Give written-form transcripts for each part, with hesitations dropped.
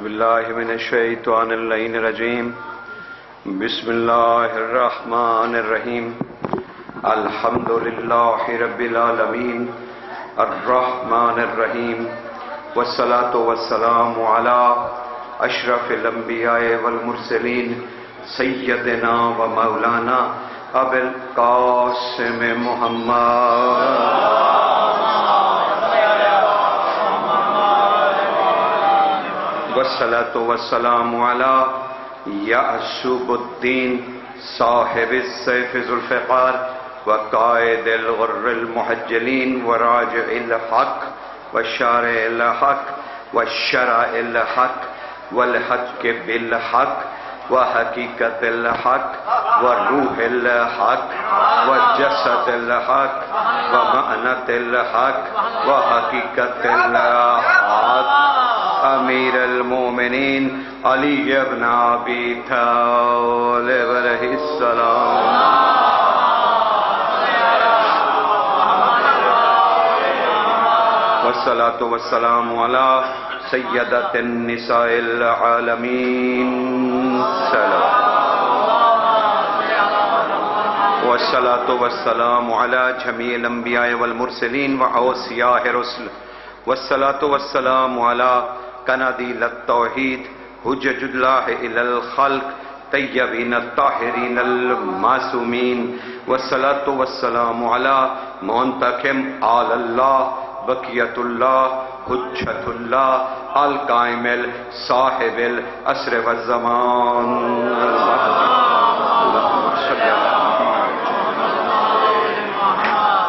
باللہ من الشیطان اللعین الرجیم بسم اللہ الرحمن الرحیم الحمد للہ رب العالمین الرحمن الرحیم والصلاة والسلام علی اشرف الانبیاء والمرسلین سیدنا و مولانا ابی القاسم محمد والصلاة والسلام علی یعصب الدین صاحب السیف ذو الفقار وقائد الغر المحجلین وراجع الحق وشارع الحق والشرع الحق والحق بالحق وحقیقت الحق وروح الحق وجسد الحق ومعنت الحق وحقیقت الحق امیر المومنین علی ابن ابی طالب علیہ السلام والصلاة والسلام علی سیدۃ النساء العالمین والصلاة والسلام علی جمیع الانبیاء والمرسلین واوصیاء الرسل والصلاة والسلام علی قنادیل التوحید حجج اللہ الی الخلق طیبین الطاہرین المعصومین والصلاة والسلام علی منتقم آل اللہ بقیت اللہ حجت اللہ القائم صاحب العصر والزمان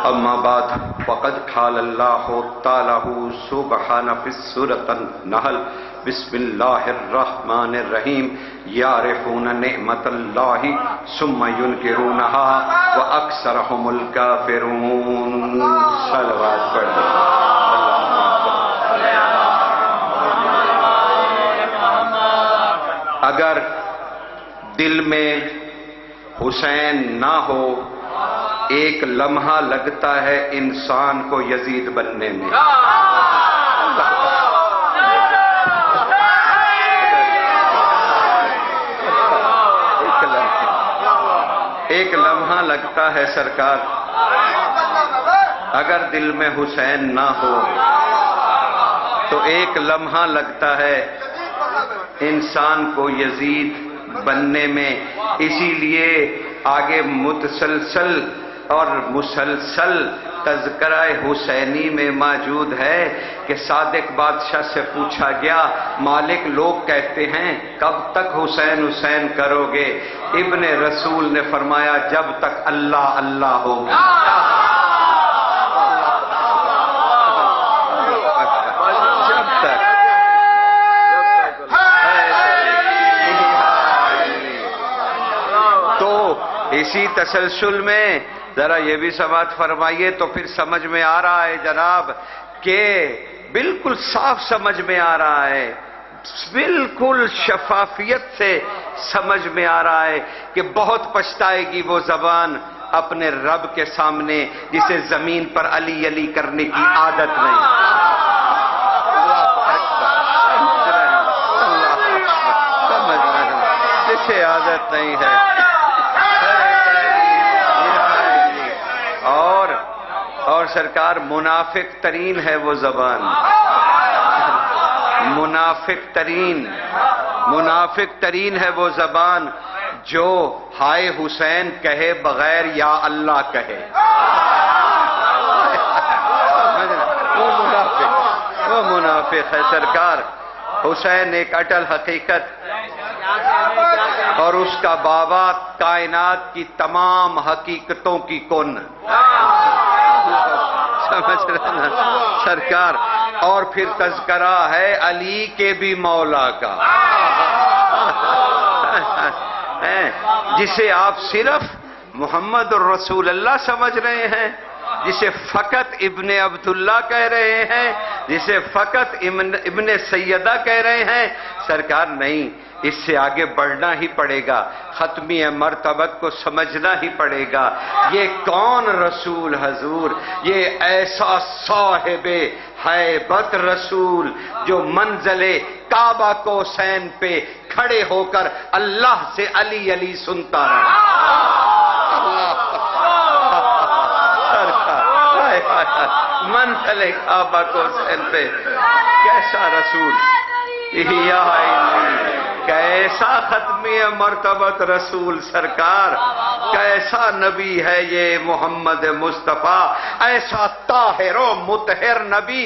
اما بعد فقد قال اللہ تعالی سبحانہ فی سورۃ النحل بسم اللہ الرحمن الرحیم یعرفون نعمت اللہ ثم ینکرونہا واکثرہم الکافرون صلوات پڑھ دیں اگر دل میں حسین نہ ہو ایک لمحہ لگتا ہے انسان کو یزید بننے میں ایک لمحہ لگتا ہے سرکار اگر دل میں حسین نہ ہو تو ایک لمحہ لگتا ہے انسان کو یزید بننے میں اسی لیے آگے متسلسل اور مسلسل تذکرہ حسینی میں موجود ہے کہ صادق بادشاہ سے پوچھا گیا مالک لوگ کہتے ہیں کب تک حسین حسین کرو گے ابن رسول نے فرمایا جب تک اللہ اللہ ہوگا جب تک تو اسی تسلسل میں ذرا یہ بھی سماعت فرمائیے تو پھر سمجھ میں آ رہا ہے جناب کہ بالکل صاف سمجھ میں آ رہا ہے بالکل شفافیت سے سمجھ میں آ رہا ہے کہ بہت پچھتائے گی وہ زبان اپنے رب کے سامنے جسے زمین پر علی علی کرنے کی عادت نہیں جسے عادت نہیں ہے اور سرکار منافق ترین ہے وہ زبان منافق ترین ہے وہ زبان جو ہائے حسین کہے بغیر یا اللہ کہے وہ منافق ہے سرکار حسین ایک اٹل حقیقت اور اس کا بابا کائنات کی تمام حقیقتوں کی کن سمجھ رہے سرکار اور پھر تذکرہ ہے علی کے بھی مولا کا جسے آپ صرف محمد الرسول اللہ سمجھ رہے ہیں جسے فقط ابن عبداللہ کہہ رہے ہیں، جسے فقط ابن سیدہ کہہ رہے ہیں، سرکار نہیں، اس سے آگے بڑھنا ہی پڑے گا، ختمی مرتبت کو سمجھنا ہی پڑے گا۔ یہ کون رسول حضور؟ یہ ایسا صاحب ہیبت رسول جو منزل کعبہ کوسین پہ کھڑے ہو کر اللہ سے علی علی سنتا رہا۔ منزل کعبہ کوسین پہ کیسا رسول، یا علی، کیسا ختمی مرتبت رسول سرکار، کیسا نبی ہے یہ محمد مصطفیٰ، ایسا طاہر و مطہر نبی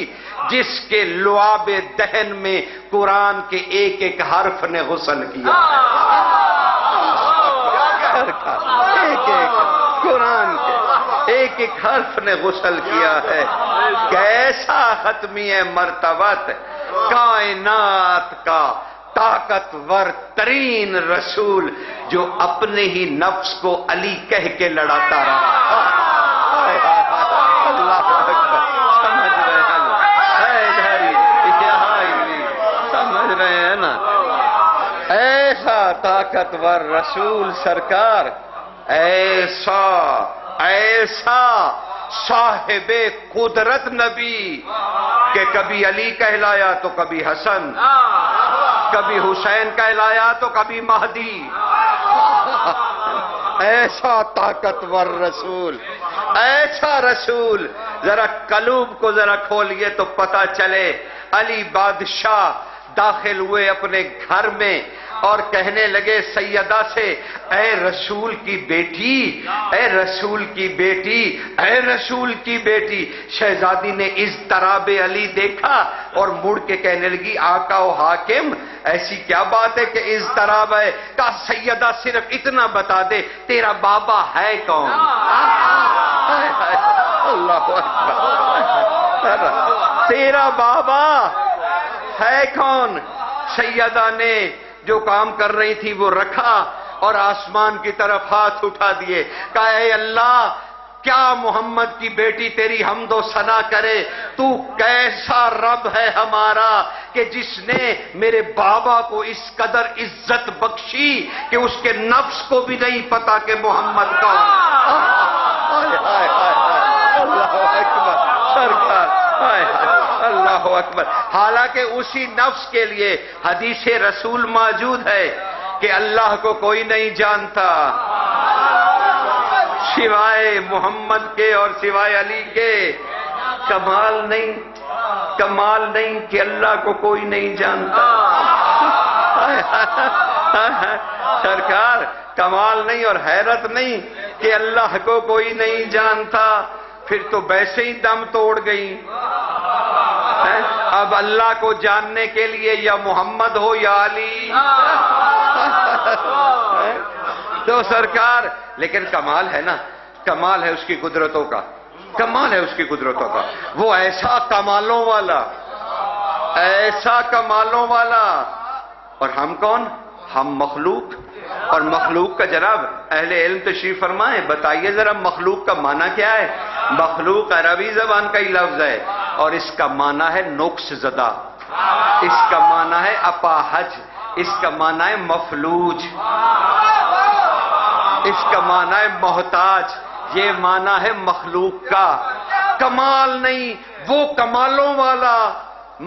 جس کے لعاب دہن میں قرآن کے ایک ایک حرف نے غسل کیا، ایک ایک قرآن کے ایک ایک حرف نے غسل کیا ہے۔ کیسا ختمی مرتبت، کائنات کا طاقتور ترین رسول جو اپنے ہی نفس کو علی کہہ کے لڑاتا رہا۔ اللہ اکبر، سمجھ رہے ہیں نا؟ سمجھ رہے ہیں نا؟ ایسا طاقتور رسول سرکار، ایسا صاحب قدرت نبی کہ کبھی علی کہلایا تو کبھی حسن، کبھی حسین کہلایا تو کبھی مہدی۔ ایسا طاقتور رسول، ایسا رسول، ذرا قلوب کو ذرا کھولیے تو پتہ چلے۔ علی بادشاہ داخل ہوئے اپنے گھر میں اور کہنے لگے سیدہ سے، اے رسول کی بیٹی، اے رسول کی بیٹی، اے رسول کی بیٹی۔ شہزادی نے اضطراب علی دیکھا اور مڑ کے کہنے لگی، آقا و حاکم ایسی کیا بات ہے کہ اضطراب ہے؟ کہا سیدہ صرف اتنا بتا دے، تیرا بابا ہے کون؟ اللہ اکبر، تیرا بابا ہے کون؟ سیدہ نے جو کام کر رہی تھی وہ رکھا اور آسمان کی طرف ہاتھ اٹھا دیے، کہا اے اللہ، کیا محمد کی بیٹی تیری حمد و ثنا کرے، تو کیسا رب ہے ہمارا کہ جس نے میرے بابا کو اس قدر عزت بخشی کہ اس کے نفس کو بھی نہیں پتا کہ محمد کون۔ اللہ اکبر سرکار، اللہ اکبر۔ حالانکہ اسی نفس کے لیے حدیث رسول موجود ہے کہ اللہ کو کوئی نہیں جانتا سوائے محمد کے اور سوائے علی کے۔ کمال نہیں کہ اللہ کو کوئی نہیں جانتا۔ سرکار، کمال نہیں اور حیرت نہیں کہ اللہ کو کوئی نہیں جانتا، پھر تو ویسے ہی دم توڑ گئی۔ اب اللہ کو جاننے کے لیے یا محمد ہو یا علی۔ تو سرکار، لیکن کمال ہے نا، کمال ہے اس کی قدرتوں کا، کمال ہے اس کی قدرتوں کا۔ وہ ایسا کمالوں والا، ایسا کمالوں والا، اور ہم کون؟ ہم مخلوق۔ اور مخلوق کا جناب اہل علم تشریف فرمائیں، بتائیے ذرا مخلوق کا معنی کیا ہے؟ مخلوق عربی زبان کا ہی لفظ ہے اور اس کا معنی ہے نقص زدہ، اس کا معنی ہے اپاہج، اس کا معنی ہے مفلوج، اس کا معنی ہے محتاج۔ یہ معنی ہے مخلوق کا۔ کمال نہیں، وہ کمالوں والا،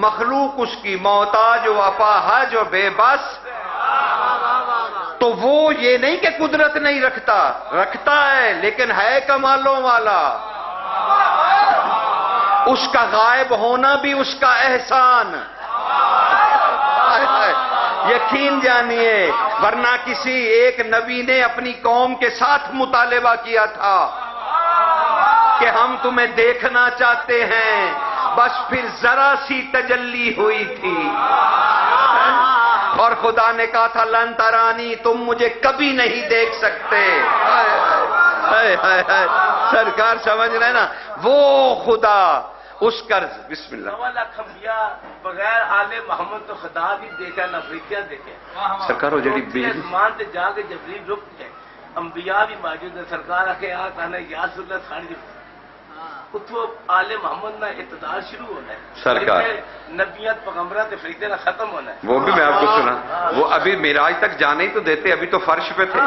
مخلوق اس کی محتاج و اپاہج اور بے بس۔ تو وہ یہ نہیں کہ قدرت نہیں رکھتا ہے، لیکن ہے کمالوں والا۔ اس کا غائب ہونا بھی اس کا احسان۔ یقین جانیے، ورنہ کسی ایک نبی نے اپنی قوم کے ساتھ مطالبہ کیا تھا کہ ہم تمہیں دیکھنا چاہتے ہیں، بس پھر ذرا سی تجلی ہوئی تھی اور خدا نے کہا تھا لن ترانی، تم مجھے کبھی نہیں دیکھ سکتے۔ سرکار سمجھ رہے نا، وہ خدا اس کا بسم اللہ بغیر آل محمد تو خدا بھی دیکھا نہ فرشتہ دیکھے۔ سرکار وہ جڑی بجلی آسمان سے جا کے جبریل رک گئے، انبیاء بھی موجود ہیں، سرکار آ کے آنا یا رسول اللہ ساری اتو آل محمد نہ ابتدار شروع ہونا ہے سرکار نبیت پیغمبرات فریدے نہ ختم ہونا ہے. وہ بھی میں آپ کو سنا. وہ ابھی معراج تک جانے ہی تو دیتے, ابھی تو فرش پہ تھے.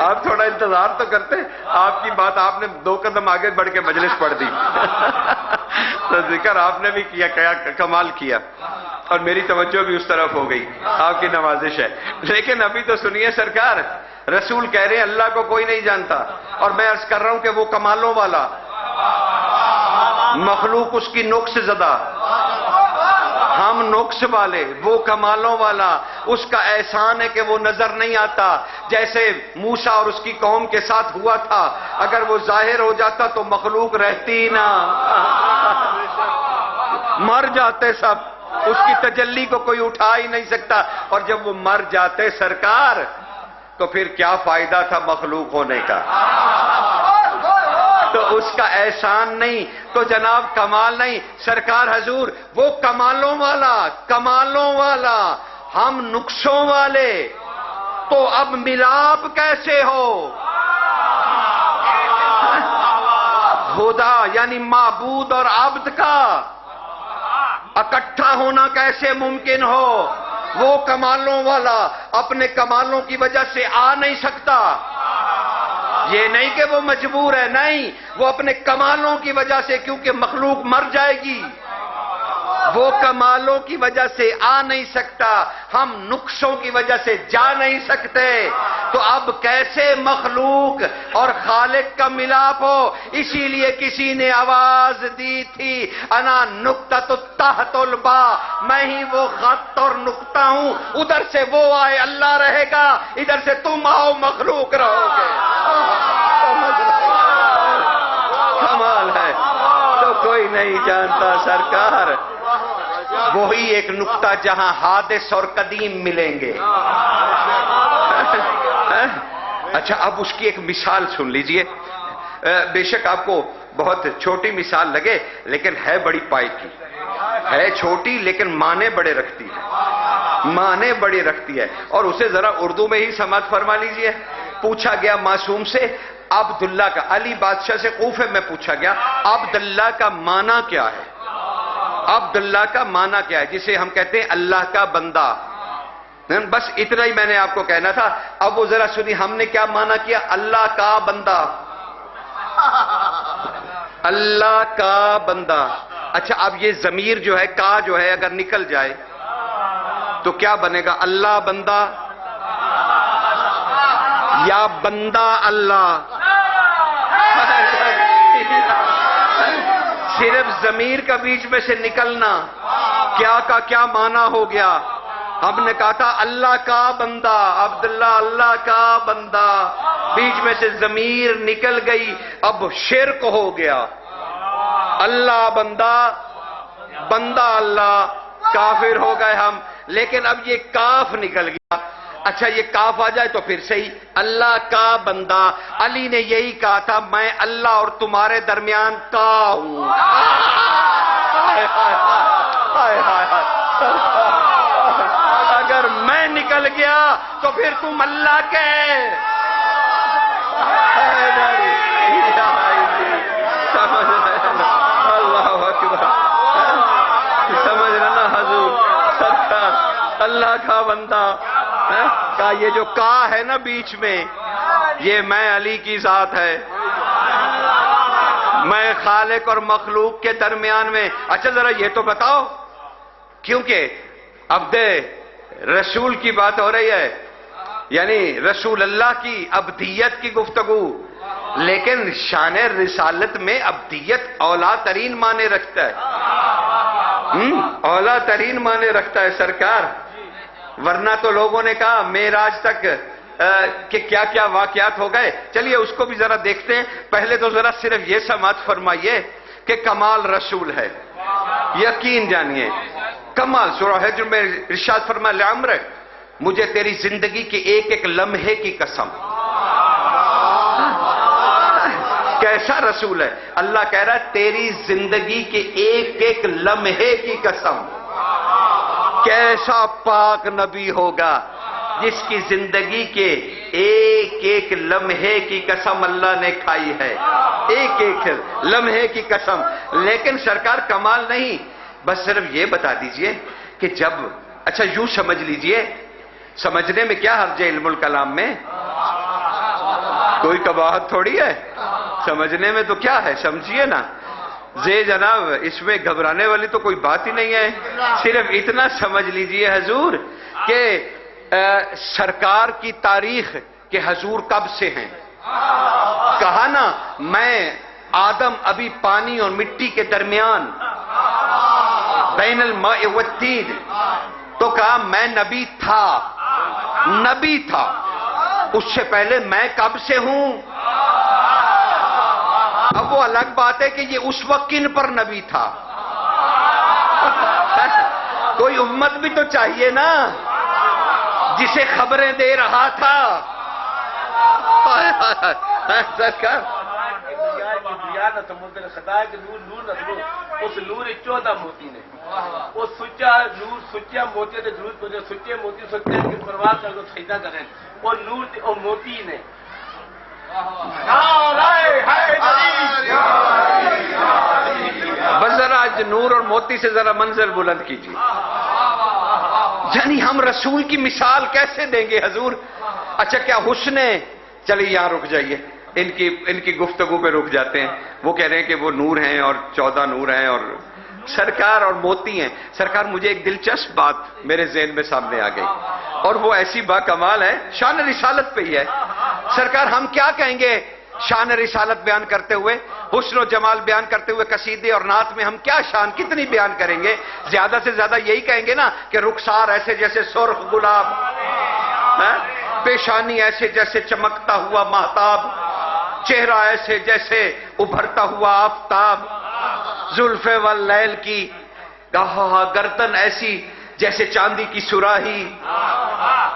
آپ تھوڑا انتظار تو کرتے. آپ کی بات آپ نے 2 قدم آگے بڑھ کے مجلس پڑھ دی. تو ذکر آپ نے بھی کیا, کمال کیا, اور میری توجہ بھی اس طرف ہو گئی. آپ کی نوازش ہے. لیکن ابھی تو سنیے سرکار, رسول کہہ رہے ہیں اللہ کو کوئی نہیں جانتا, اور میں عرض کر رہا ہوں کہ وہ کمالوں والا, مخلوق اس کی نقص زدہ, ہم نقص والے, وہ کمالوں والا. اس کا احسان ہے کہ وہ نظر نہیں آتا, جیسے موسیٰ اور اس کی قوم کے ساتھ ہوا تھا. اگر وہ ظاہر ہو جاتا تو مخلوق رہتی نہ, مر جاتے سب. اس کی تجلی کو کوئی اٹھا ہی نہیں سکتا. اور جب وہ مر جاتے سرکار, تو پھر کیا فائدہ تھا مخلوق ہونے کا؟ تو اس کا احسان نہیں, تو جناب کمال نہیں. سرکار حضور وہ کمالوں والا, کمالوں والا, ہم نقصوں والے. تو اب ملاپ کیسے ہو؟ خدا یعنی معبود اور عبد کا اکٹھا ہونا کیسے ممکن ہو؟ وہ کمالوں والا اپنے کمالوں کی وجہ سے آ نہیں سکتا. یہ نہیں کہ وہ مجبور ہے, نہیں, وہ اپنے کمالوں کی وجہ سے, کیونکہ مخلوق مر جائے گی, وہ کمالوں کی وجہ سے آ نہیں سکتا. ہم نقصوں کی وجہ سے جا نہیں سکتے. تو اب کیسے مخلوق اور خالق کا ملاپ ہو؟ اسی لیے کسی نے آواز دی تھی, انا نقطۃ تحت الباء, میں ہی وہ خط اور نقطہ ہوں. ادھر سے وہ آئے اللہ رہے گا, ادھر سے تم آؤ مخلوق رہو گے. کمال ہے. تو کوئی نہیں جانتا سرکار, وہی ایک نقطہ جہاں حادث اور قدیم ملیں گے. اچھا اب اس کی ایک مثال سن لیجئے. بے شک آپ کو بہت چھوٹی مثال لگے, لیکن ہے بڑی پائی کی. ہے چھوٹی لیکن معنی بڑے رکھتی ہے, معنی بڑے رکھتی ہے. اور اسے ذرا اردو میں ہی سماعت فرما لیجئے. پوچھا گیا معصوم سے عبداللہ کا, علی بادشاہ سے کوفے میں پوچھا گیا عبداللہ کا معنی کیا ہے؟ عبداللہ کا معنی کیا ہے؟ جسے ہم کہتے ہیں اللہ کا بندہ. بس اتنا ہی میں نے آپ کو کہنا تھا. اب وہ ذرا سنی ہم نے کیا معنی کیا. اللہ کا بندہ, اللہ کا بندہ. اچھا اب یہ ضمیر جو ہے, کا جو ہے, اگر نکل جائے تو کیا بنے گا؟ اللہ بندہ یا بندہ اللہ؟ صرف ضمیر کا بیچ میں سے نکلنا کیا کا کیا معنی ہو گیا؟ ہم نے کہا تھا اللہ کا بندہ, عبداللہ اللہ کا بندہ, بیچ میں سے ضمیر نکل گئی, اب شرک ہو گیا. اللہ بندہ, بندہ اللہ, کافر ہو گئے ہم. لیکن اب یہ کاف نکل گیا. اچھا یہ کاف آ جائے تو پھر صحیح, اللہ کا بندہ. علی نے یہی کہا تھا میں اللہ اور تمہارے درمیان کا ہوں. اگر میں نکل گیا تو پھر تم اللہ کے. اللہ اکبر, سمجھ رہا حضور سرکار, اللہ کا بندہ کا یہ جو کا ہے نا بیچ میں, یہ میں علی کی ذات ہے, میں خالق اور مخلوق کے درمیان میں. اچھا ذرا یہ تو بتاؤ, کیونکہ عبد رسول کی بات ہو رہی ہے, یعنی رسول اللہ کی ابدیت کی گفتگو, لیکن شان رسالت میں ابدیت اولا ترین معنی رکھتا ہے, اولا ترین معنی رکھتا ہے سرکار. ورنہ تو لوگوں نے کہا معراج تک کہ کیا کیا واقعات ہو گئے. چلیے اس کو بھی ذرا دیکھتے ہیں. پہلے تو ذرا صرف یہ سماعت فرمائیے کہ کمال رسول ہے, یقین جانیے کمال. سورہ حجر میں ارشاد فرمایا لعمر, مجھے تیری زندگی کے ایک ایک لمحے کی قسم. کیسا رسول ہے؟ اللہ کہہ رہا ہے تیری زندگی کے ایک ایک لمحے کی قسم. کیسا پاک نبی ہوگا, جس کی زندگی کے ایک ایک لمحے کی قسم اللہ نے کھائی ہے، ایک ایک لمحے کی قسم. لیکن سرکار کمال نہیں، بس صرف یہ بتا دیجئے کہ جب، اچھا یوں سمجھ لیجئے، سمجھنے میں کیا حرج ہے علم الکلام میں؟ کوئی قباحت تھوڑی ہے، سمجھنے میں تو کیا ہے، سمجھیے نا. جناب اس میں گھبرانے والی تو کوئی بات ہی نہیں ہے. صرف اتنا سمجھ لیجئے حضور کہ سرکار کی تاریخ کہ حضور کب سے ہیں. کہا نا میں آدم ابھی پانی اور مٹی کے درمیان بین الماء والطین، تو کہا میں نبی تھا، نبی تھا. اس سے پہلے میں کب سے ہوں؟ اب وہ الگ بات ہے کہ یہ اس وقت کن پر نبی تھا. کوئی امت بھی تو چاہیے نا جسے خبریں دے رہا تھا. سرکار سمندر خدا کے نور نور نسلو اس نور 14 موتی نے وہ سچا نور سچا موتی تے ضرورت پڑے سچے موتی سچے کی پرواہ کر دو سجدہ کریں اور نور اور موتی نے. بس ذرا آج نور اور موتی سے ذرا منظر بلند کیجیے. یعنی ہم رسول کی مثال کیسے دیں گے حضور؟ اچھا کیا حسن ہے؟ چلیے یہاں رک جائیے، ان کی گفتگو پہ رک جاتے ہیں. وہ کہہ رہے ہیں کہ وہ نور ہیں اور 14 نور ہیں اور سرکار اور موتی ہیں. سرکار مجھے ایک دلچسپ بات میرے ذہن میں سامنے آ گئی اور وہ ایسی با کمال ہے، شان رسالت پہ ہی ہے. سرکار ہم کیا کہیں گے شان رسالت بیان کرتے ہوئے، حسن و جمال بیان کرتے ہوئے قصیدے اور نعت میں ہم کیا شان کتنی بیان کریں گے؟ زیادہ سے زیادہ یہی کہیں گے نا کہ رخسار ایسے جیسے سرخ گلاب، پیشانی ایسے جیسے چمکتا ہوا مہتاب، چہرہ ایسے جیسے ابھرتا ہوا آفتاب، زلف واللیل کی گردن ایسی جیسے چاندی کی سراہی،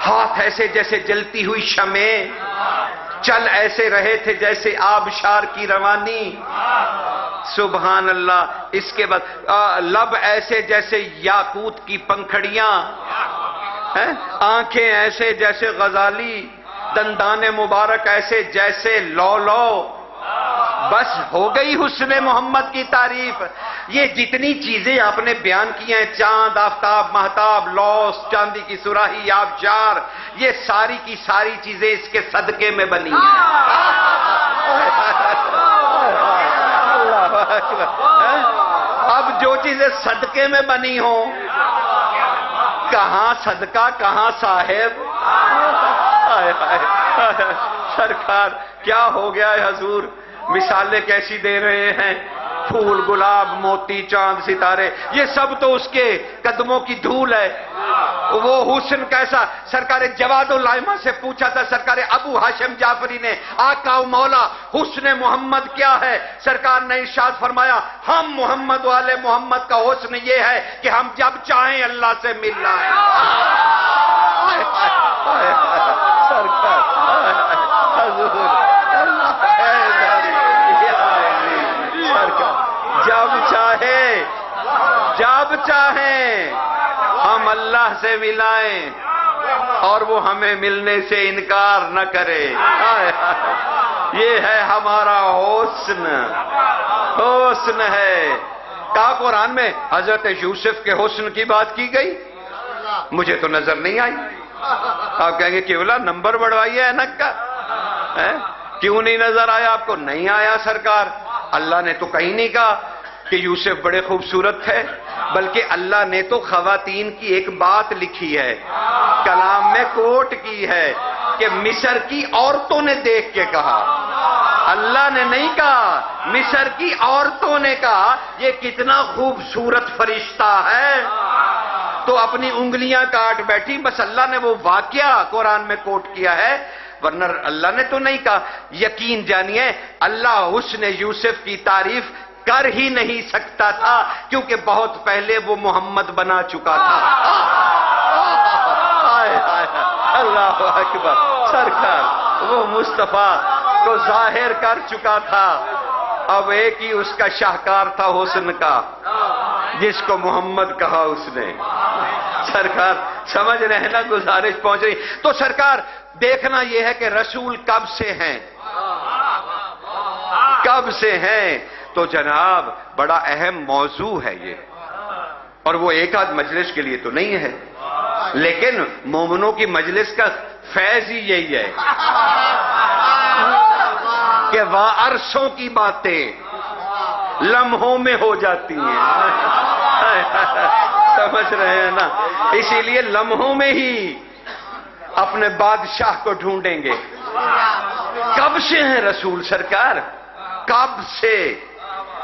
ہاتھ ایسے جیسے جلتی ہوئی شمع، چل ایسے رہے تھے جیسے آبشار کی روانی. سبحان اللہ. اس کے بعد لب ایسے جیسے یاقوت کی پنکھڑیاں، آنکھیں ایسے جیسے غزالی، دندان مبارک ایسے جیسے لولو. بس ہو گئی حسن محمد کی تعریف. یہ جتنی چیزیں آپ نے بیان کی ہیں، چاند، آفتاب، مہتاب، لوس، چاندی کی سراہی، آبشار، یہ ساری کی ساری چیزیں اس کے صدقے میں بنی ہیں. اب جو چیزیں صدقے میں بنی ہوں، کہاں صدقہ کہاں صاحب. سرکار کیا ہو گیا ہے حضور، مثالیں کیسی دے رہے ہیں. پھول، گلاب، موتی، چاند، ستارے، یہ سب تو اس کے قدموں کی دھول ہے. وہ حسن کیسا؟ سرکار جواد الائمہ سے پوچھا تھا سرکار ابو ہاشم جعفری نے، آقا و مولا حسن محمد کیا ہے؟ سرکار نے ارشاد فرمایا ہم محمد والے محمد کا حسن یہ ہے کہ ہم جب چاہیں اللہ سے مل جائیں. سرکار جب چاہیں ہم اللہ سے ملائیں اور وہ ہمیں ملنے سے انکار نہ کرے. یہ ہے ہمارا حسن، حسن ہے. کہا قرآن میں حضرت یوسف کے حسن کی بات کی گئی، مجھے تو نظر نہیں آئی. آپ کہیں گے کہ اولا نمبر بڑھوائیے اینک کا، کیوں نہیں نظر آیا آپ کو؟ نہیں آیا سرکار. اللہ نے تو کہیں نہیں کہا کہ یوسف بڑے خوبصورت ہے، بلکہ اللہ نے تو خواتین کی ایک بات لکھی ہے، کلام میں کوٹ کی ہے کہ مصر کی عورتوں نے دیکھ کے کہا. اللہ نے نہیں کہا، مصر کی عورتوں نے کہا یہ کتنا خوبصورت فرشتہ ہے، تو اپنی انگلیاں کاٹ بیٹھی. بس اللہ نے وہ واقعہ قرآن میں کوٹ کیا ہے، ورنہ اللہ نے تو نہیں کہا. یقین جانیے اللہ حسن یوسف کی تعریف کر ہی نہیں سکتا تھا، کیونکہ بہت پہلے وہ محمد بنا چکا تھا. اللہ اکبر. سرکار وہ مصطفیٰ کو ظاہر کر چکا تھا. اب ایک ہی اس کا شاہکار تھا حسن کا، جس کو محمد کہا اس نے. سرکار سمجھ رہے ہیں نا، گزارش پہنچ رہی. تو سرکار دیکھنا یہ ہے کہ رسول کب سے ہیں، کب سے ہیں. تو جناب بڑا اہم موضوع ہے یہ، اور وہ ایک آدھ مجلس کے لیے تو نہیں ہے، لیکن مومنوں کی مجلس کا فیض ہی یہی ہے کہ وہاں عرصوں کی باتیں لمحوں میں ہو جاتی ہیں. سمجھ رہے ہیں نا، اسی لیے لمحوں میں ہی اپنے بادشاہ کو ڈھونڈیں گے. کب سے ہیں رسول سرکار، کب سے؟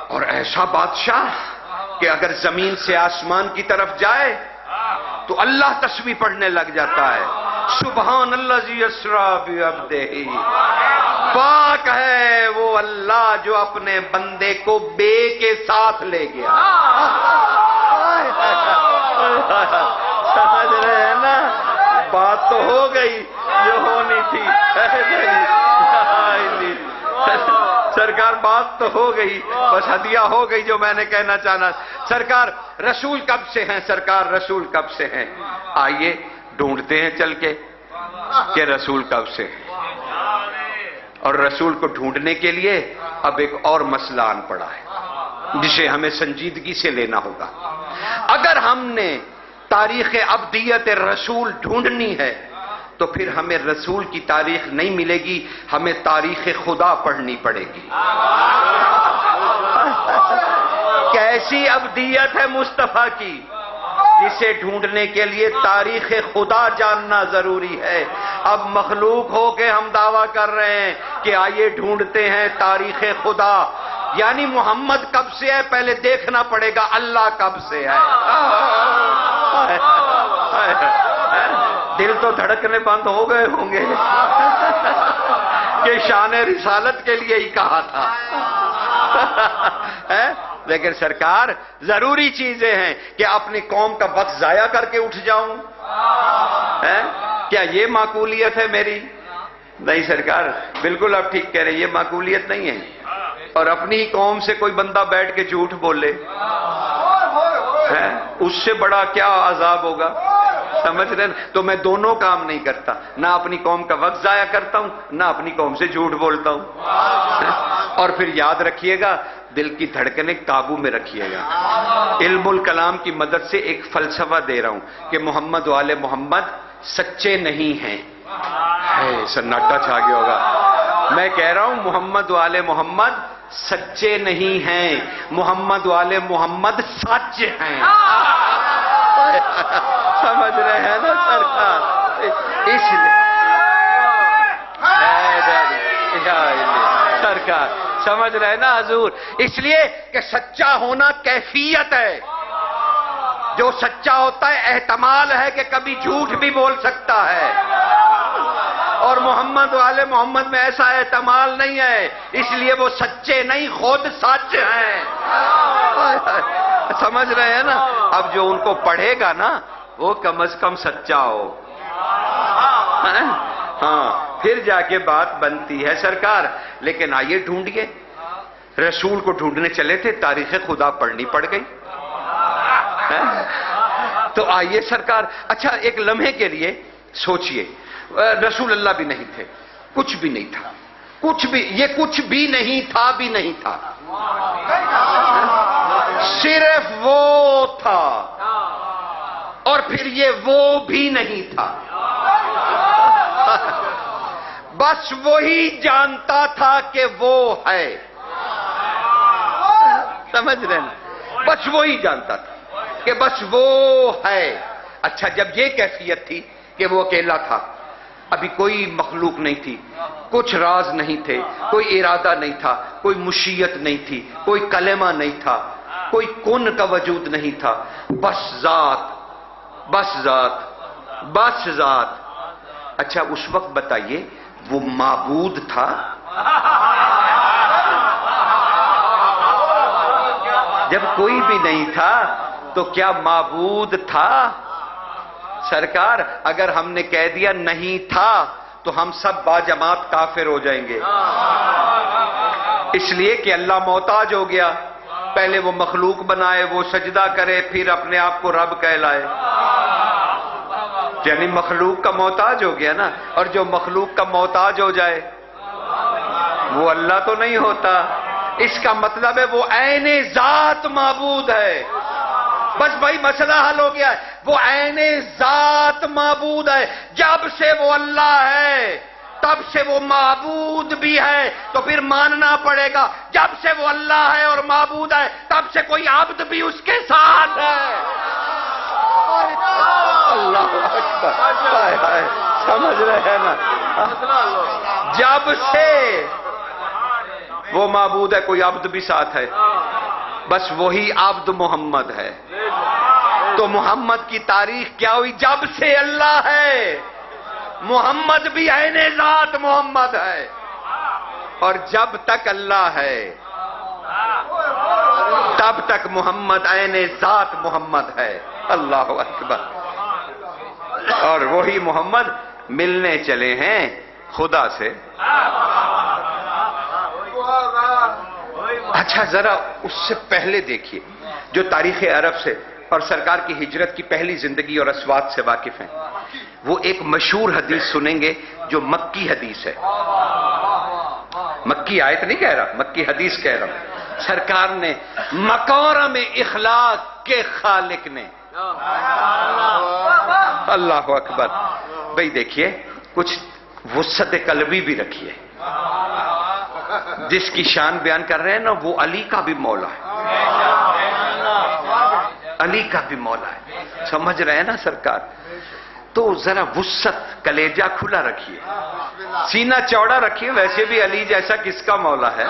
اور ایسا بادشاہ کہ اگر زمین سے آسمان کی طرف جائے تو اللہ تسبیح پڑھنے لگ جاتا ہے. سبحان الذی اسری بعبدہ، پاک ہے وہ اللہ جو اپنے بندے کو بے کے ساتھ لے گیا. سمجھ رہے ہیں نا، بات تو ہو گئی جو ہونی تھی. سرکار بات تو ہو گئی، بس ہدیہ ہو گئی جو میں نے کہنا چاہنا. سرکار رسول کب سے ہیں، سرکار رسول کب سے ہیں؟ آئیے ڈھونڈتے ہیں چل کے کہ رسول کب سے ہیں. اور رسول کو ڈھونڈنے کے لیے اب ایک اور مسئلہ آن پڑا ہے جسے ہمیں سنجیدگی سے لینا ہوگا. اگر ہم نے تاریخ ابدیت رسول ڈھونڈنی ہے تو پھر ہمیں رسول کی تاریخ نہیں ملے گی، ہمیں تاریخ خدا پڑھنی پڑے گی. کیسی ابدیت ہے مصطفیٰ کی جسے ڈھونڈنے کے لیے تاریخ خدا جاننا ضروری ہے. اب مخلوق ہو کے ہم دعویٰ کر رہے ہیں کہ آئیے ڈھونڈتے ہیں تاریخ خدا، یعنی محمد کب سے ہے پہلے دیکھنا پڑے گا اللہ کب سے ہے. دل تو دھڑکنے بند ہو گئے ہوں گے کہ شان رسالت کے لیے ہی کہا تھا. لیکن سرکار ضروری چیزیں ہیں کہ اپنی قوم کا وقت ضائع کر کے اٹھ جاؤں، کیا یہ معقولیت ہے میری؟ نہیں سرکار، بالکل آپ ٹھیک کہہ رہے ہیں، یہ معقولیت نہیں ہے. اور اپنی ہی قوم سے کوئی بندہ بیٹھ کے جھوٹ بولے، اس سے بڑا کیا عذاب ہوگا. سمجھ رہے ہیں؟ تو میں دونوں کام نہیں کرتا، نہ اپنی قوم کا وقت ضائع کرتا ہوں، نہ اپنی قوم سے جھوٹ بولتا ہوں. اور پھر یاد رکھیے گا، دل کی دھڑکنیں قابو میں رکھیے گا. علم الکلام کی مدد سے ایک فلسفہ دے رہا ہوں کہ محمد والے محمد سچے نہیں ہیں. سناٹا چھا گیا ہوگا. میں کہہ رہا ہوں محمد والے محمد سچے نہیں ہیں، محمد والے محمد سچ ہیں. سمجھ رہے ہیں نا سرکار؟ اس لیے سرکار سمجھ رہے ہیں نا حضور، اس لیے کہ سچا ہونا کیفیت ہے. جو سچا ہوتا ہے احتمال ہے کہ کبھی جھوٹ بھی بول سکتا ہے، اور محمد والے محمد میں ایسا احتمال نہیں ہے، اس لیے وہ سچے نہیں خود سچ ہیں. سمجھ رہے ہیں نا؟ اب جو ان کو پڑھے گا نا وہ کم از کم سچا ہو، ہاں پھر جا کے بات بنتی ہے سرکار. لیکن آئیے ڈھونڈیے. رسول کو ڈھونڈنے چلے تھے، تاریخ خدا پڑھنی پڑ گئی. تو آئیے سرکار، اچھا ایک لمحے کے لیے سوچئے، رسول اللہ بھی نہیں تھے، کچھ بھی نہیں تھا، کچھ بھی، یہ کچھ بھی نہیں تھا بھی نہیں تھا، صرف وہ تھا، اور پھر یہ وہ بھی نہیں تھا. بس وہی جانتا تھا کہ وہ ہے. سمجھ رہے ہیں؟ بس وہی جانتا تھا کہ بس وہ ہے. اچھا جب یہ کیفیت تھی کہ وہ اکیلا تھا، ابھی کوئی مخلوق نہیں تھی، کچھ راز نہیں تھے، کوئی ارادہ نہیں تھا، کوئی مشیت نہیں تھی، کوئی کلمہ نہیں تھا، کوئی کن کا وجود نہیں تھا، بس ذات، بس ذات، بس ذات. اچھا اس وقت بتائیے وہ معبود تھا؟ جب کوئی بھی نہیں تھا تو کیا معبود تھا؟ سرکار اگر ہم نے کہہ دیا نہیں تھا تو ہم سب باجماعت کافر ہو جائیں گے، اس لیے کہ اللہ محتاج ہو گیا. پہلے وہ مخلوق بنائے، وہ سجدہ کرے، پھر اپنے آپ کو رب کہلائے. یعنی مخلوق کا محتاج ہو گیا نا، اور جو مخلوق کا محتاج ہو جائے وہ اللہ تو نہیں ہوتا. اس کا مطلب ہے وہ عین ذات معبود ہے. بس بھائی مسئلہ حل ہو گیا ہے. وہ عین ذات معبود ہے. جب سے وہ اللہ ہے تب سے وہ معبود بھی ہے، تو پھر ماننا پڑے گا جب سے وہ اللہ ہے اور معبود ہے تب سے کوئی عبد بھی اس کے ساتھ ہے. اللہ اکبر. ہائے ہائے، سمجھ رہے ہیں نا؟ جب سے وہ معبود ہے کوئی عبد بھی ساتھ ہے، بس وہی عبد محمد ہے. تو محمد کی تاریخ کیا ہوئی؟ جب سے اللہ ہے محمد بھی عین ذات محمد ہے، اور جب تک اللہ ہے تب تک محمد عین ذات محمد ہے. اللہ اکبر. اور وہی محمد ملنے چلے ہیں خدا سے. اچھا ذرا اس سے پہلے دیکھیے جو تاریخ عرب سے اور سرکار کی ہجرت کی پہلی زندگی اور اسوات سے واقف ہیں، وہ ایک مشہور حدیث سنیں گے جو مکی حدیث ہے. مکی آیت نہیں کہہ رہا، مکی حدیث کہہ رہا ہوں. سرکار نے مکارم اخلاق کے خالق نے، اللہ اکبر. بھئی دیکھیے کچھ وسعت قلبی بھی رکھیے. جس کی شان بیان کر رہے ہیں نا وہ علی کا بھی مولا ہے، علی کا بھی مولا ہے. سمجھ رہے ہیں نا سرکار؟ تو ذرا وسعت، کلیجہ کھلا رکھیے، سینہ چوڑا رکھیے. ویسے بھی علی جیسا کس کا مولا ہے؟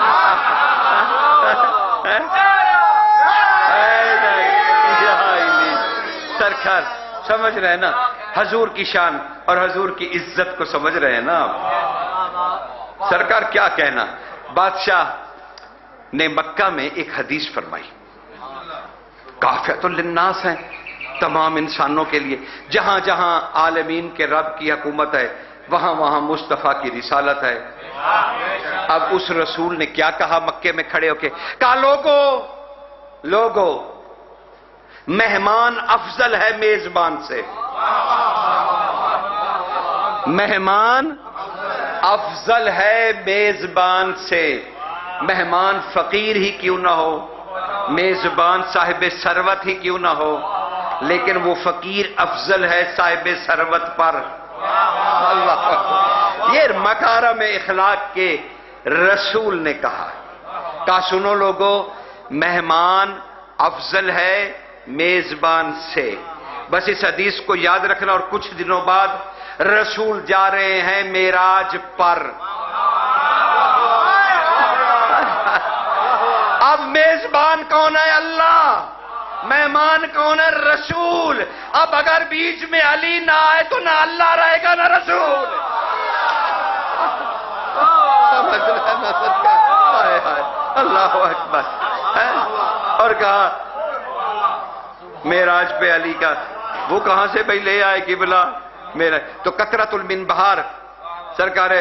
سرکار سمجھ رہے ہیں نا حضور کی شان اور حضور کی عزت کو سمجھ رہے ہیں نا آپ؟ سرکار کیا کہنا. بادشاہ نے مکہ میں ایک حدیث فرمائی، کافیۃ للناس ہیں، تمام انسانوں کے لیے. جہاں جہاں عالمین کے رب کی حکومت ہے وہاں وہاں مصطفیٰ کی رسالت ہے. اب اس رسول نے کیا کہا مکے میں کھڑے ہو کے؟ کہا لوگو مہمان افضل ہے میزبان سے. مہمان افضل ہے میزبان سے. مہمان فقیر ہی کیوں نہ ہو، میزبان صاحب ثروت ہی کیوں نہ ہو، لیکن وہ فقیر افضل ہے صاحب ثروت پر. اللہ، یہ مکارم اخلاق کے رسول نے کہا سنو لوگو مہمان افضل ہے میزبان سے. بس اس حدیث کو یاد رکھنا. اور کچھ دنوں بعد رسول جا رہے ہیں معراج پر. اب میزبان کون ہے؟ اللہ. مہمان کون ہے؟ رسول. اب اگر بیچ میں علی نہ آئے تو نہ اللہ رہے گا نہ رسول. اللہ اکبر. اور کہا معراج پہ علی کا، وہ کہاں سے بھئی لے آئے قبلہ میرا؟ تو کثرت المنبہار سرکار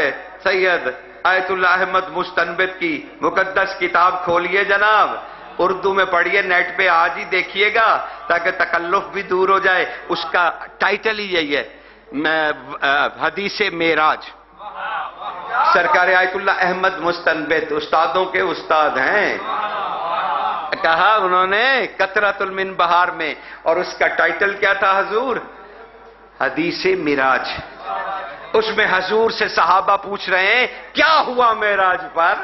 سید آیت اللہ احمد مستنبت کی مقدس کتاب کھولیے جناب، اردو میں پڑھیے، نیٹ پہ آج ہی دیکھیے گا تاکہ تکلف بھی دور ہو جائے. اس کا ٹائٹل ہی یہی ہے، حدیث معراج. سرکار آیت اللہ احمد مستنبت استادوں کے استاد ہیں. کہا انہوں نے کثرت المنبہار میں، اور اس کا ٹائٹل کیا تھا حضور؟ حدیث معراج. اس میں حضور سے صحابہ پوچھ رہے ہیں کیا ہوا معراج پر؟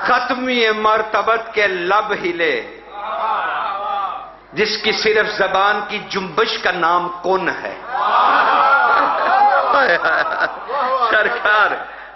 ختمی مرتبت کے لب ہلے، جس کی صرف زبان کی جنبش کا نام کن ہے. سرکار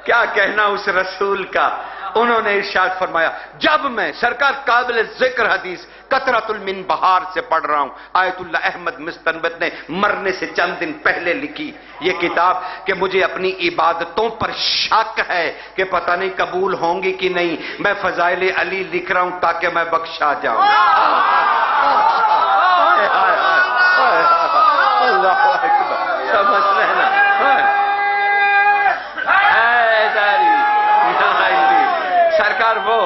کیا کہنا اس رسول کا. انہوں نے ارشاد فرمایا، جب میں سرکار قابل ذکر حدیث کثرت المنبہار سے پڑھ رہا ہوں، آیت اللہ احمد مستنبت نے مرنے سے چند دن پہلے لکھی یہ کتاب کہ مجھے اپنی عبادتوں پر شک ہے کہ پتہ نہیں قبول ہوں گی کہ نہیں. میں فضائل علی لکھ رہا ہوں تاکہ میں بخشا جاؤں. اللہ اکبر. سمجھ رہے ہیں نا؟ سرکار وہ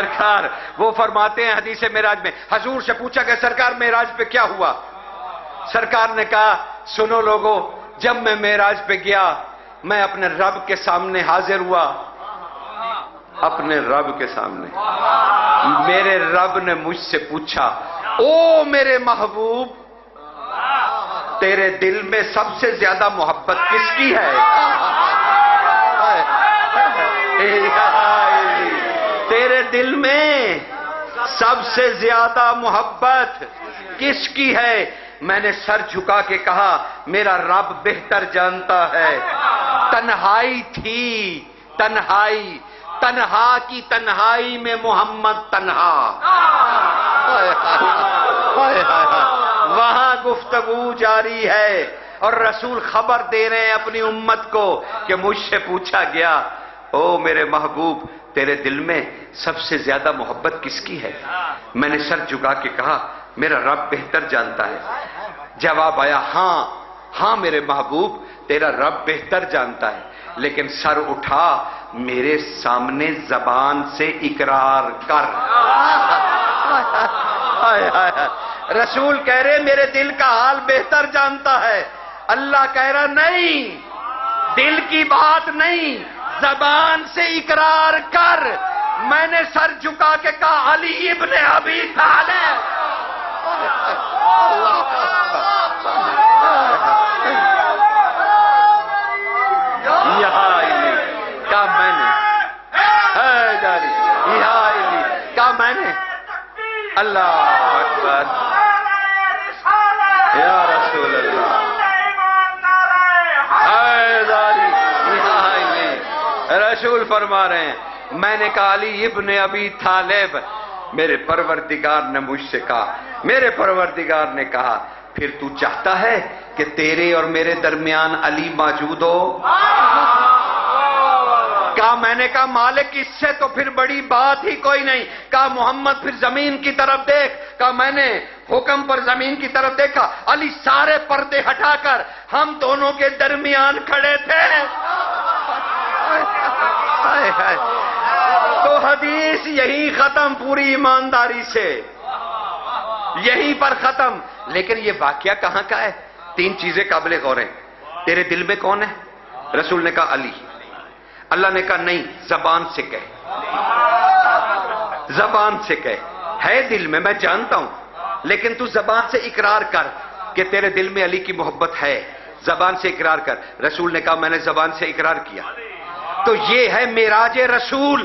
سرکار وہ فرماتے ہیں حدیث معراج میں، حضور سے پوچھا کہ سرکار معراج پہ کیا ہوا؟ سرکار نے کہا سنو لوگو، جب میں معراج پہ گیا میں اپنے رب کے سامنے حاضر ہوا، اپنے رب کے سامنے میرے رب نے مجھ سے پوچھا، او میرے محبوب تیرے دل میں سب سے زیادہ محبت کس کی ہے؟ تیرے دل میں سب سے زیادہ محبت کس کی ہے؟ میں نے سر جھکا کے کہا میرا رب بہتر جانتا ہے۔ تنہائی تھی، تنہائی، تنہا کی تنہائی میں محمد تنہا، وہاں گفتگو جاری ہے اور رسول خبر دے رہے ہیں اپنی امت کو کہ مجھ سے پوچھا گیا، او میرے محبوب تیرے دل میں سب سے زیادہ محبت کس کی ہے؟ میں نے سر جھکا کے کہا میرا رب بہتر جانتا ہے۔ جواب آیا ہاں ہاں میرے محبوب تیرا رب بہتر جانتا ہے، لیکن سر اٹھا میرے سامنے زبان سے اقرار کر۔ رسول کہہ رہے میرے دل کا حال بہتر جانتا ہے، اللہ کہہ رہا نہیں، دل کی بات نہیں، زبان سے اقرار کر۔ میں نے سر جھکا کے کہا علی ابن ابی طالب۔ یہاں کہا میں نے، کہا میں نے، اللہ اکبر یا رسول اللہ، رسول فرما رہے ہیں میں نے کہا علی ابن ابی طالب، میرے پروردگار نے مجھ سے کہا، میرے پروردگار نے کہا پھر تو چاہتا ہے کہ تیرے اور میرے درمیان علی موجود ہو؟ کہا میں نے کہا مالک اس سے تو پھر بڑی بات ہی کوئی نہیں۔ کہا محمد پھر زمین کی طرف دیکھ۔ کہا میں نے حکم پر زمین کی طرف دیکھا، علی سارے پردے ہٹا کر ہم دونوں کے درمیان کھڑے تھے۔ تو حدیث یہی ختم، پوری ایمانداری سے یہیں پر ختم۔ لیکن یہ واقعہ کہاں کا ہے؟ تین چیزیں قابل غور ہیں۔ تیرے دل میں کون ہے؟ رسول نے کہا علی۔ اللہ نے کہا نہیں، زبان سے کہہ، زبان سے کہہ، ہے دل میں میں جانتا ہوں، لیکن تو زبان سے اقرار کر کہ تیرے دل میں علی کی محبت ہے، زبان سے اقرار کر۔ رسول نے کہا میں نے زبان سے اقرار کیا۔ تو یہ ہے معراج رسول،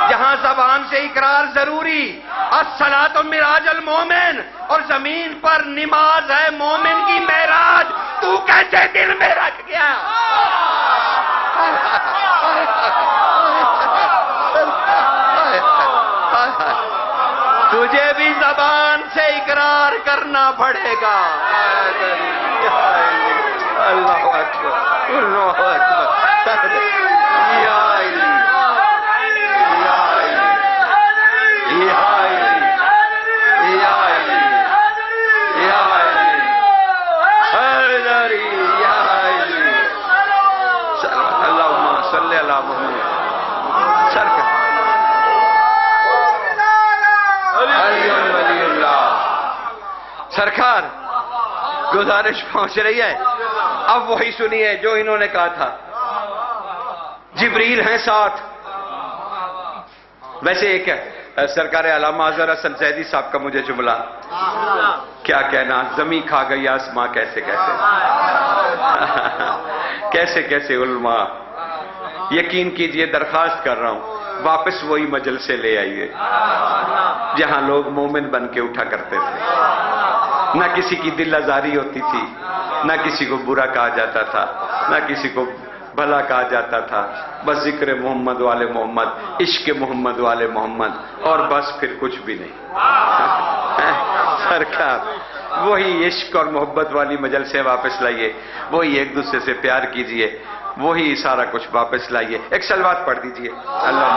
جہاں زبان سے اقرار ضروری، الصلاۃ معراج المومن، اور زمین پر نماز ہے مومن کی معراج۔ تو کیسے دل میں رکھ گیا؟ تجھے بھی زبان سے اقرار کرنا پڑے گا۔ اللہ اکبر، اللہ اکبر، یا علی، یا علی، یا علی، یا علی، یا علی، حیدری، یا علی، اللہم صلی علی محمد۔ سرکار ولی اللہ، سرکار گزارش پہنچ رہی ہے، اب وہی سنیے جو انہوں نے کہا تھا۔ جبریل ہیں ساتھ۔ ویسے ایک سرکار علامہ اظہر حسن زیدی صاحب کا مجھے جملہ کیا کہنا، زمین کھا گئی آسماں کیسے کیسے، کیسے کیسے علماء، یقین کیجئے درخواست کر رہا ہوں واپس وہی مجلس سے لے آئیے جہاں لوگ مومن بن کے اٹھا کرتے تھے، نہ کسی کی دل آزاری ہوتی تھی، نہ کسی کو برا کہا جاتا تھا، نہ کسی کو بھلا کہا جاتا تھا، بس ذکر محمد والے محمد، عشق محمد والے محمد، اور بس پھر کچھ بھی نہیں۔ سرکار وہی عشق اور محبت والی مجلس سے واپس لائیے، وہی ایک دوسرے سے پیار کیجئے، وہی سارا کچھ واپس لائیے۔ ایک صلوات پڑھ دیجئے، اللہ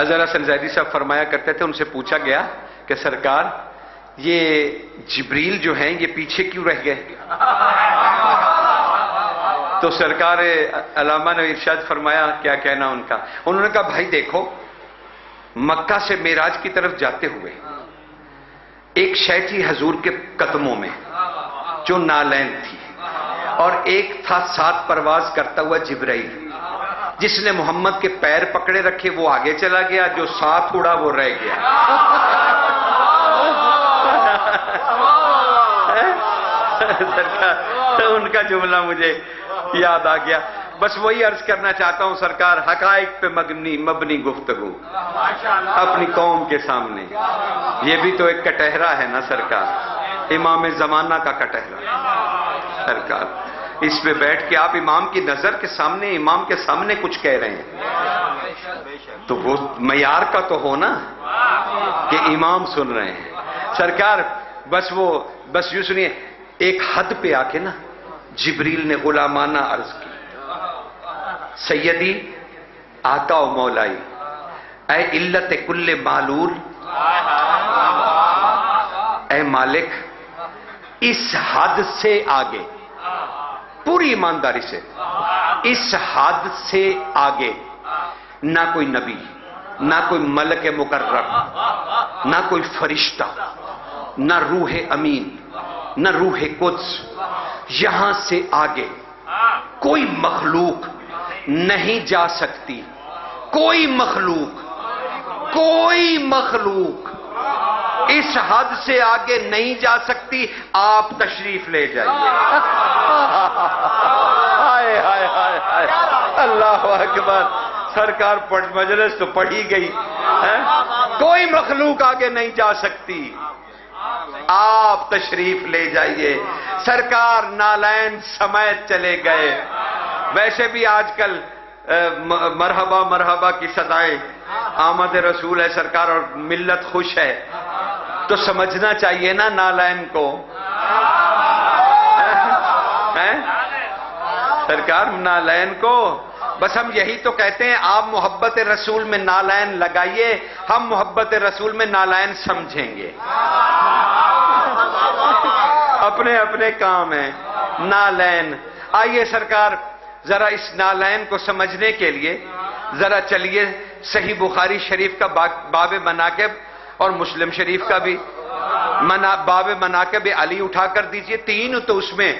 اظہر حسن زیدی صاحب فرمایا کرتے تھے، ان سے پوچھا گیا کہ سرکار یہ جبریل جو ہیں یہ پیچھے کیوں رہ گئے؟ تو سرکار علامہ نے ارشاد فرمایا کیا کہنا ان کا. انہوں نے کہا بھائی دیکھو مکہ سے معراج کی طرف جاتے ہوئے ایک شے تھی حضور کے قدموں میں جو نالین تھی، اور ایک تھا ساتھ پرواز کرتا ہوا جبرائیل. جس نے محمد کے پیر پکڑے رکھے وہ آگے چلا گیا، جو ساتھ اڑا وہ رہ گیا. تو ان کا جملہ مجھے یاد آ گیا. بس وہی عرض کرنا چاہتا ہوں سرکار، حقائق پہ مبنی گفتگو اپنی قوم کے سامنے، یہ بھی تو ایک کٹہرا ہے نا سرکار، امام زمانہ کا کٹہرا. سرکار اس پہ بیٹھ کے آپ امام کی نظر کے سامنے، امام کے سامنے کچھ کہہ رہے ہیں تو وہ معیار کا تو ہو نا کہ امام سن رہے ہیں. سرکار بس یوں سنیے، ایک حد پہ آ کے نا جبریل نے غلامانہ عرض کی، سیدی آقا و مولائی، اے علت کل معلول، اے مالک اس حد سے آگے، پوری ایمانداری سے، اس حد سے آگے نہ کوئی نبی، نہ کوئی ملک مقرب، نہ کوئی فرشتہ، نہ روح امین، نہ روح قدس، یہاں سے آگے کوئی مخلوق نہیں جا سکتی. کوئی مخلوق اس حد سے آگے نہیں جا سکتی. آپ تشریف لے جائیے. ہائے ہائے ہائے ہائے، اللہ اکبر. سرکار مجلس تو پڑھی گئی، کوئی مخلوق آگے نہیں جا سکتی، آپ تشریف لے جائیے. سرکار نالین سمیت چلے گئے. ویسے بھی آج کل مرحبا مرحبا کی صدائیں، آمد رسول ہے سرکار اور ملت خوش ہے، تو سمجھنا چاہیے نا نالین کو. سرکار نالین کو بس ہم یہی تو کہتے ہیں، آپ محبت رسول میں نالین لگائیے، ہم محبت رسول میں نالین سمجھیں گے. اپنے اپنے کام ہیں نالین. آئیے سرکار ذرا اس نالین کو سمجھنے کے لیے ذرا چلیے صحیح بخاری شریف کا باب مناقب اور مسلم شریف کا بھی باب مناقب علی اٹھا کر دیجئے. 3 تو اس میں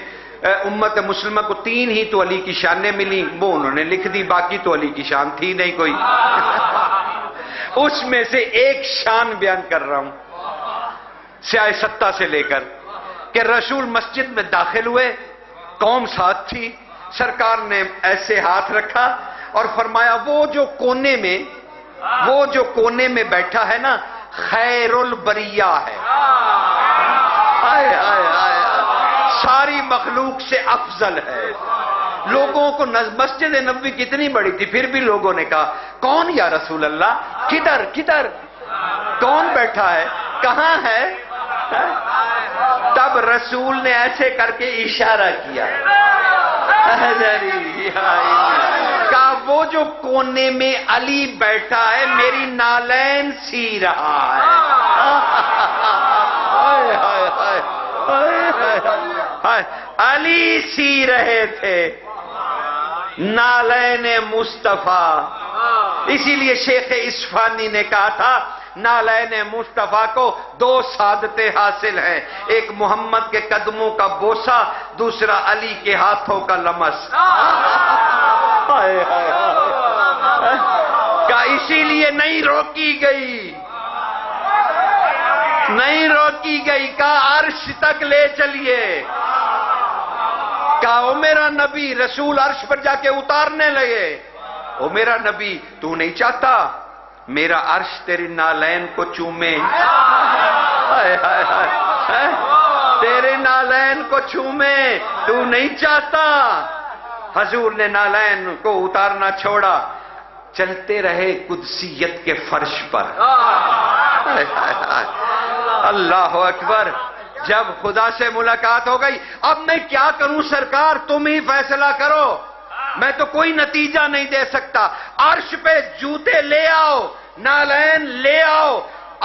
امت مسلمہ کو 3 ہی تو علی کی شانیں ملی، وہ انہوں نے لکھ دی، باقی تو علی کی شان تھی نہیں کوئی. اس میں سے ایک شان بیان کر رہا ہوں، سیاہ ستہ سے لے کر کہ رسول مسجد میں داخل ہوئے، قوم ساتھ تھی، سرکار نے ایسے ہاتھ رکھا اور فرمایا وہ جو کونے میں بیٹھا ہے نا خیر البریہ ہے. ساری مخلوق سے افضل ہے. لوگوں کو مسجد نبوی کتنی بڑی تھی، پھر بھی لوگوں نے کہا کون یا رسول اللہ، کدھر کون بیٹھا ہے، کہاں ہے؟ تب رسول نے ایسے کر کے اشارہ کیا، کہا وہ جو کونے میں علی بیٹھا ہے میری نالین سی رہا ہے. علی سی رہے تھے نالین مصطفیٰ. اسی لیے شیخ اصفہانی نے کہا تھا نالین مصطفیٰ کو 2 سعادتیں حاصل ہیں، ایک محمد کے قدموں کا بوسہ، دوسرا علی کے ہاتھوں کا لمس. کہا اسی لیے نہیں روکی گئی، کہا عرش تک لے چلیے. کہا او میرا نبی، رسول عرش پر جا کے اتارنے لگے، او میرا نبی تو نہیں چاہتا میرا عرش تیری نالین کو چومے؟ تیرے نالین کو چومے، تو نہیں چاہتا؟ حضور نے نالین کو اتارنا چھوڑا، چلتے رہے قدسیت کے فرش پر. اللہ اکبر. جب خدا سے ملاقات ہو گئی، اب میں کیا کروں سرکار، تم ہی فیصلہ کرو، میں تو کوئی نتیجہ نہیں دے سکتا. عرش پہ جوتے لے آؤ، نالین لے آؤ،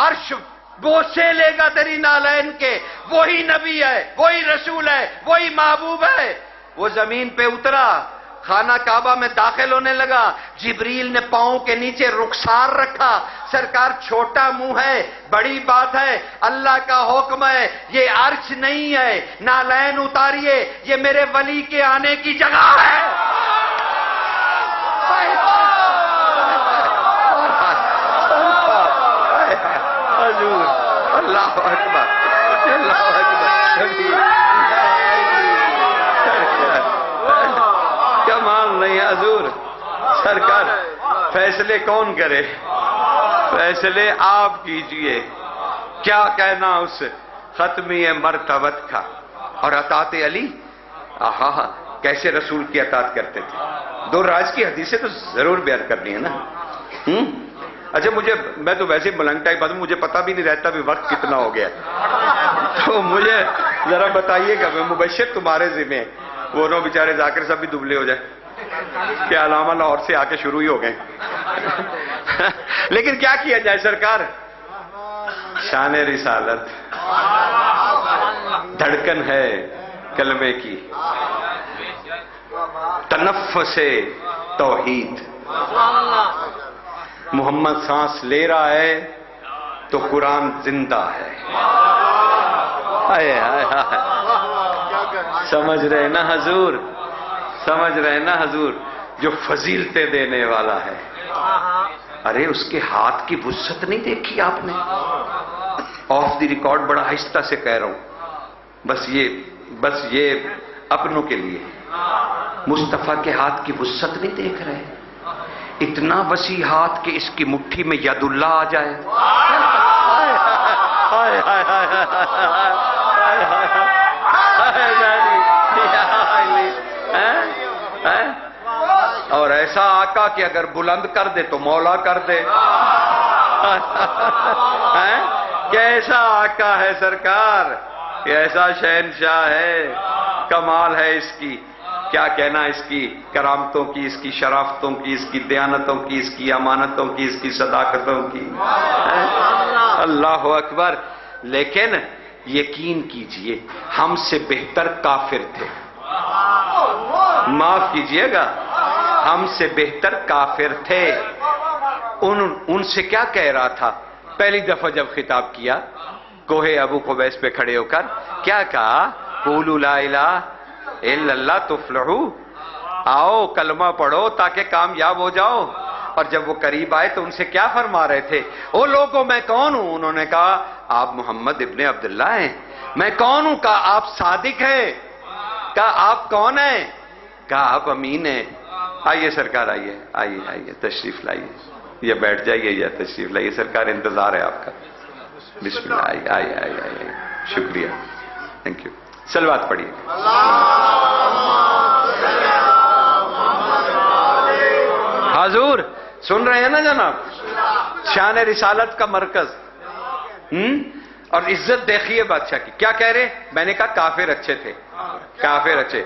عرش بوسے لے گا تیری نالین کے. وہی نبی ہے، وہی رسول ہے، وہی محبوب ہے. وہ زمین پہ اترا، خانہ کعبہ میں داخل ہونے لگا، جبریل نے پاؤں کے نیچے رخسار رکھا، سرکار چھوٹا منہ ہے، بڑی بات ہے، اللہ کا حکم ہے، یہ عرش نہیں ہے، نالین اتاریے، یہ میرے ولی کے آنے کی جگہ ہے۔ حضور اللہ اکبر، اللہ اکبر، کمال نہیں حضور، سرکار فیصلے کون کرے؟ فیصلے آپ کیجئے۔ کیا کہنا اس ختمی مرتبت کا؟ اور اطاعت علی، آہا کیسے رسول کی اطاعت کرتے تھے۔ دو راز کی حدیثیں تو ضرور بیان کرنی ہے نا۔ اچھا میں تو ویسے ملنگ ٹائپ بات، مجھے پتا بھی نہیں رہتا بھی وقت کتنا ہو گیا، تو مجھے ذرا بتائیے گا، میں مبشر تمہارے ذمہ ہے، وہ نو بیچارے ذاکر صاحب بھی دبلے ہو جائے کہ علامہ لاہور سے آ کے شروع ہی ہو گئے۔ لیکن کیا کیا جائے سرکار، شان رسالت دھڑکن ہے کلمے کی، تنفس توحید۔ محمد سانس لے رہا ہے تو قرآن زندہ ہے۔ ہائے ہائے ہائے، سمجھ رہے نا حضور، سمجھ رہے نا حضور، جو فضیلتیں دینے والا ہے۔ ارے اس کے ہاتھ کی وسعت نہیں دیکھی آپ نے؟ آف دی ریکارڈ بڑا آہستہ سے کہہ رہا ہوں، بس یہ اپنوں کے لیے، مصطفیٰ کے ہاتھ کی وسعت نہیں دیکھ رہے؟ اتنا وسیع ہاتھ کہ اس کی مٹھی میں ید اللہ آ جائے۔ اور ایسا آقا کہ اگر بلند کر دے تو مولا کر دے۔ کیسا آقا ہے سرکار، کیسا شہنشاہ ہے، کمال ہے اس کی، کیا کہنا اس کی کرامتوں کی، اس کی شرافتوں کی، اس کی دیانتوں کی، اس کی امانتوں کی، اس کی صداقتوں کی۔ اللہ اکبر۔ لیکن یقین کیجئے ہم سے بہتر کافر تھے، معاف کیجئے گا، ہم سے بہتر کافر تھے۔ ان سے کیا کہہ رہا تھا پہلی دفعہ جب خطاب کیا کوہ ابو قبیس پہ کھڑے ہو کر؟ کیا کہا؟ قولوا لا الہ الا اللہ تفلحوا، آؤ کلمہ پڑھو تاکہ کامیاب ہو جاؤ۔ اور جب وہ قریب آئے تو ان سے کیا فرما رہے تھے؟ او لوگوں میں کون ہوں؟ انہوں نے کہا آپ محمد ابن عبداللہ ہیں۔ میں کون ہوں؟ کہا آپ صادق ہیں۔ کہا آپ کون ہیں؟ کہا آپ امین ہیں۔ آئیے سرکار، آئیے آئیے آئیے، تشریف لائیے، یا بیٹھ جائیے یا تشریف لائیے، سرکار انتظار ہے آپ کا۔ بسم اللہ، آئیے آئیے آئیے آئیے، شکریہ، تھینک یو۔ صلوات پڑھیے۔ حضور سن رہے ہیں نا جناب، شان رسالت کا مرکز۔ اور عزت دیکھیے بادشاہ کی، کیا کہہ رہے؟ میں نے کہا کافر اچھے تھے، کافر اچھے،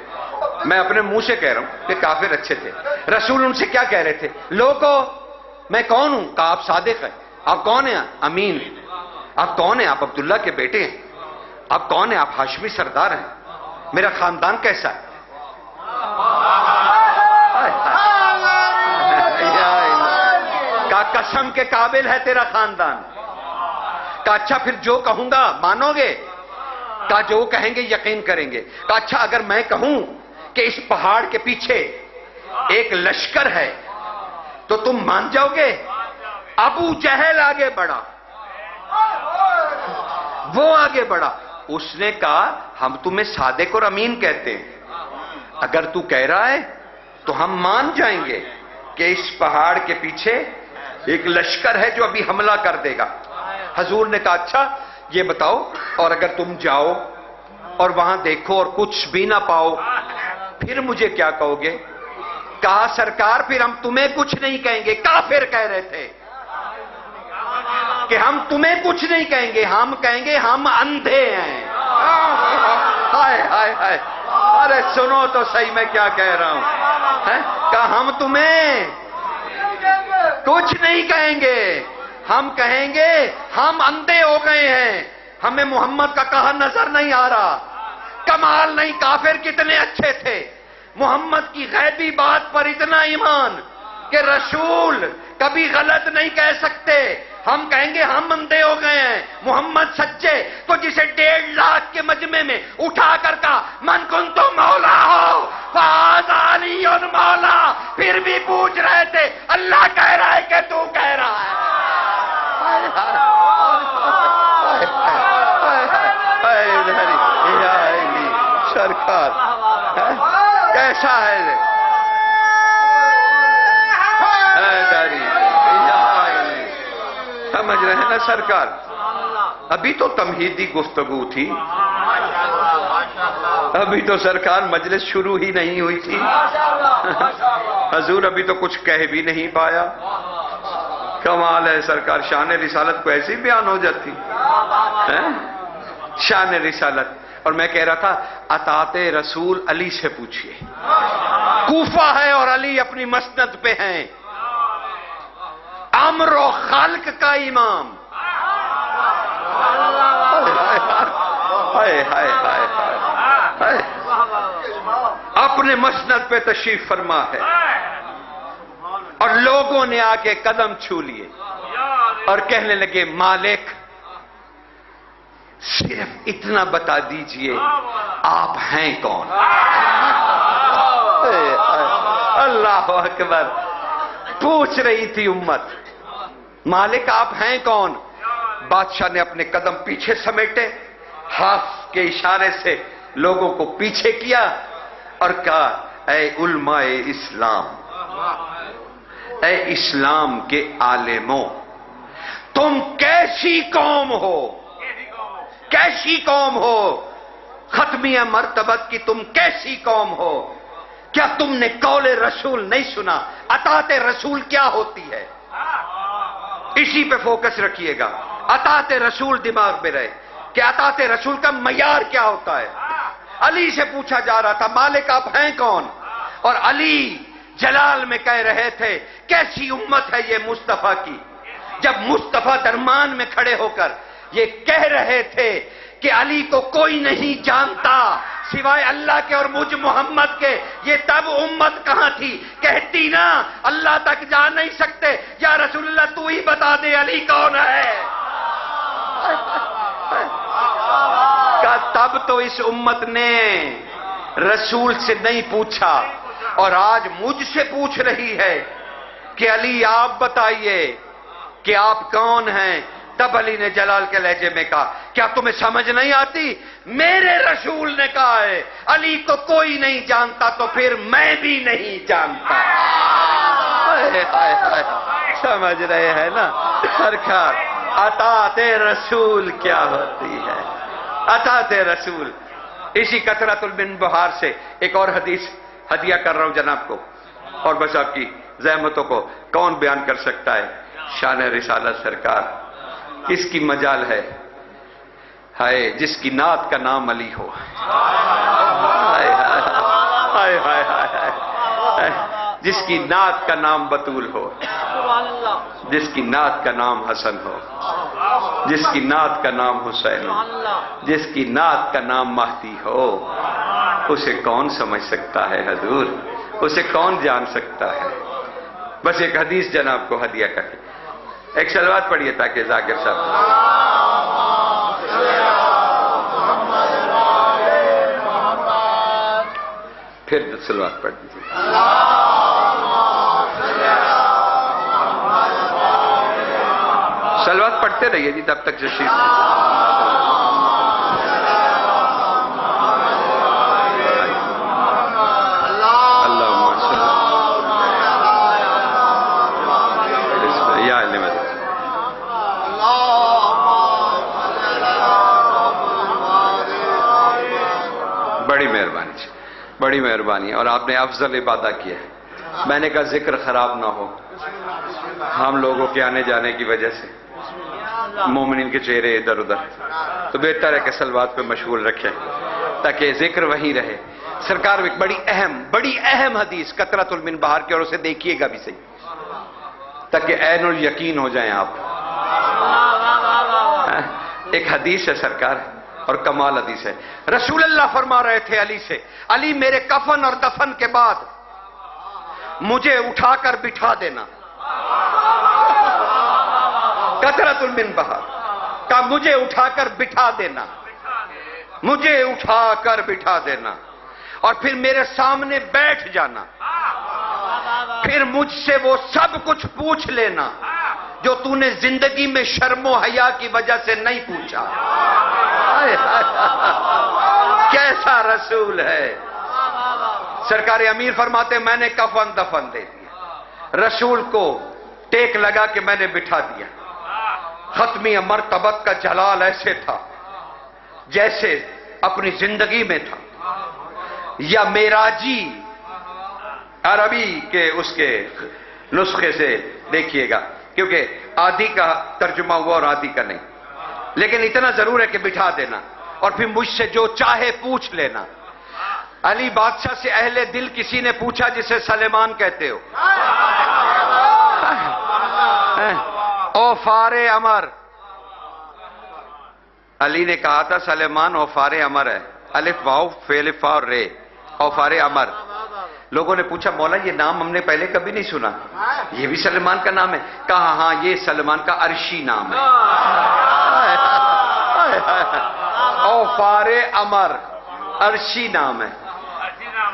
میں اپنے منہ سے کہہ رہا ہوں کہ کافر اچھے تھے۔ رسول ان سے کیا کہہ رہے تھے؟ لوگو میں کون ہوں؟ کہا آپ صادق ہیں۔ آپ کون ہیں؟ امین۔ آپ کون ہیں؟ آپ عبداللہ کے بیٹے ہیں۔ آپ کون ہیں؟ آپ ہاشمی سردار ہیں۔ میرا خاندان کیسا ہے؟ کہا قسم کے قابل ہے تیرا خاندان۔ کہا اچھا پھر جو کہوں گا مانو گے؟ کہا جو کہیں گے یقین کریں گے۔ کہا اچھا اگر میں کہوں کہ اس پہاڑ کے پیچھے ایک لشکر ہے تو تم مان جاؤ گے؟ ابو جہل آگے بڑھا، وہ آگے بڑھا، اس نے کہا ہم تمہیں صادق اور امین کہتے ہیں، اگر تو کہہ رہا ہے تو ہم مان جائیں گے کہ اس پہاڑ کے پیچھے ایک لشکر ہے جو ابھی حملہ کر دے گا۔ حضور نے کہا اچھا یہ بتاؤ، اور اگر تم جاؤ اور وہاں دیکھو اور کچھ بھی نہ پاؤ پھر مجھے کیا کہو گے؟ کہا سرکار پھر ہم تمہیں کچھ نہیں کہیں گے۔ کافر کہہ رہے تھے کہ ہم تمہیں کچھ نہیں کہیں گے، ہم کہیں گے ہم اندھے ہیں۔ ہائے ہائے ہائے، ارے سنو تو صحیح میں کیا کہہ رہا ہوں۔ کہا ہم تمہیں کچھ نہیں کہیں گے، ہم کہیں گے ہم اندھے ہو گئے ہیں، ہمیں محمد کا کہا نظر نہیں آ رہا۔ کمال نہیں، کافر کتنے اچھے تھے، محمد کی غیبی بات پر اتنا ایمان کہ رسول کبھی غلط نہیں کہہ سکتے. ہم کہیں گے ہم اندھے ہو گئے ہیں، محمد سچے. تو جسے 1.5 لاکھ کے مجمع میں اٹھا کر کہا من کنتو مولا ہو فہذا علی مولا، پھر بھی پوچھ رہے تھے اللہ کہہ رہا ہے کہ تو کہہ رہا ہے. سرکار کیسا ہے سمجھ رہے ہیں نا سرکار؟ ابھی تو تمہیدی گفتگو تھی، ابھی تو سرکار مجلس شروع ہی نہیں ہوئی تھی. حضور ابھی تو کچھ کہہ بھی نہیں پایا. کمال ہے سرکار، شان رسالت کو ایسی بیان ہو جاتی. شان رسالت. اور میں کہہ رہا تھا اطاعت رسول علی سے پوچھئے. کوفہ ہے اور علی اپنی مسند پہ ہیں، امر و خلق کا امام. اپنے مسند پہ تشریف فرما ہے اور لوگوں نے آ کے قدم چھو لیے اور کہنے لگے مالک صرف اتنا بتا دیجئے آپ ہیں کون. اللہ اکبر. پوچھ رہی تھی امت مالک آپ ہیں کون. بادشاہ نے اپنے قدم پیچھے سمیٹے، ہاتھ کے اشارے سے لوگوں کو پیچھے کیا اور کہا اے علماء اسلام، اے اسلام کے عالموں، تم کیسی قوم ہو، کیسی قوم ہو، ختمیہ مرتبت کی تم کیسی قوم ہو. کیا تم نے قول رسول نہیں سنا؟ اطاعت رسول کیا ہوتی ہے، اسی پہ فوکس رکھیے گا. اطاعت رسول دماغ میں رہے کہ اطاعت رسول کا معیار کیا ہوتا ہے. علی سے پوچھا جا رہا تھا مالک آپ ہیں کون، اور علی جلال میں کہہ رہے تھے کیسی امت ہے یہ مصطفیٰ کی. جب مصطفیٰ درمان میں کھڑے ہو کر یہ کہہ رہے تھے کہ علی کو کوئی نہیں جانتا سوائے اللہ کے اور مجھ محمد کے، یہ تب امت کہاں تھی؟ کہتی نا اللہ تک جا نہیں سکتے، یا رسول اللہ تو ہی بتا دے علی کون ہے. تب تو اس امت نے رسول سے نہیں پوچھا اور آج مجھ سے پوچھ رہی ہے کہ علی آپ بتائیے کہ آپ کون ہیں. تب علی نے جلال کے لہجے میں کہا کیا تمہیں سمجھ نہیں آتی؟ میرے رسول نے کہا ہے علی کو کوئی نہیں جانتا تو پھر میں بھی نہیں جانتا. سمجھ رہے ہیں نا سرکار اطاعت رسول کیا ہوتی ہے. اطاعت رسول. اسی قطرۃ المنبہار سے ایک اور حدیث ہدیہ کر رہا ہوں جناب کو، اور بس آپ کی زحمتوں کو کون بیان کر سکتا ہے. شان رسالت سرکار کس کی مجال ہے ہائے جس کی نعت کا نام علی ہو. جس کی نعت کا نام بطول ہو، جس کی نعت کا نام حسن ہو، جس کی نعت کا نام حسین ہو، جس کی نعت کا نام مہدی ہو، اسے کون سمجھ سکتا ہے حضور؟ اسے کون جان سکتا ہے؟ بس ایک حدیث جناب کو ہدیہ کر کے ایک صلوات پڑھیے تاکہ ذاکر صاحب پھر صلوات پڑھ دیجیے. صلوات پڑھتے رہیے جی تب تک تشریف. بڑی مہربانی، بڑی مہربانی. اور آپ نے افضل عبادہ کیا ہے. میں نے کہا ذکر خراب نہ ہو، ہم لوگوں کے آنے جانے کی وجہ سے مومنین کے چہرے ادھر ادھر، تو بہتر ہے کہ صلوات پہ مشغول رکھیں تاکہ ذکر وہیں رہے. سرکار ایک بڑی اہم حدیث قطرۃ المنبہار کی، اور اسے دیکھیے گا بھی صحیح تاکہ عین الیقین ہو جائیں آپ. ایک حدیث ہے سرکار اور کمال حدیث ہے، رسول اللہ فرما رہے تھے علی سے، علی میرے کفن اور دفن کے بعد مجھے اٹھا کر بٹھا دینا، کثرت من بہار کا مجھے اٹھا کر بٹھا دینا، مجھے اٹھا کر بٹھا دینا، اور پھر میرے سامنے بیٹھ جانا، پھر مجھ سے وہ سب کچھ پوچھ لینا جو تو نے زندگی میں شرم و حیا کی وجہ سے نہیں پوچھا۔ کیسا رسول ہے! سرکار امیر فرماتے میں نے کفن دفن دے دیا، رسول کو ٹیک لگا کہ میں نے بٹھا دیا۔ ختمی مرتبت کا جلال ایسے تھا جیسے اپنی زندگی میں تھا، یا معراجی عربی کے اس کے نسخے سے دیکھیے گا، کیونکہ آدھی کا ترجمہ ہوا اور آدھی کا نہیں، لیکن اتنا ضرور ہے کہ بٹھا دینا اور پھر مجھ سے جو چاہے پوچھ لینا۔ علی بادشاہ سے اہل دل کسی نے پوچھا جسے سلیمان کہتے ہو، اوفار امر، علی نے کہا تھا سلیمان اوفار امر ہے، الف واو فعل فا اور رے، اوفار امر۔ لوگوں نے پوچھا مولا یہ نام ہم نے پہلے کبھی نہیں سنا، یہ بھی سلیمان کا نام ہے؟ کہا ہاں یہ سلیمان کا عرشی نام ہے، اوفار امر عرشی نام ہے۔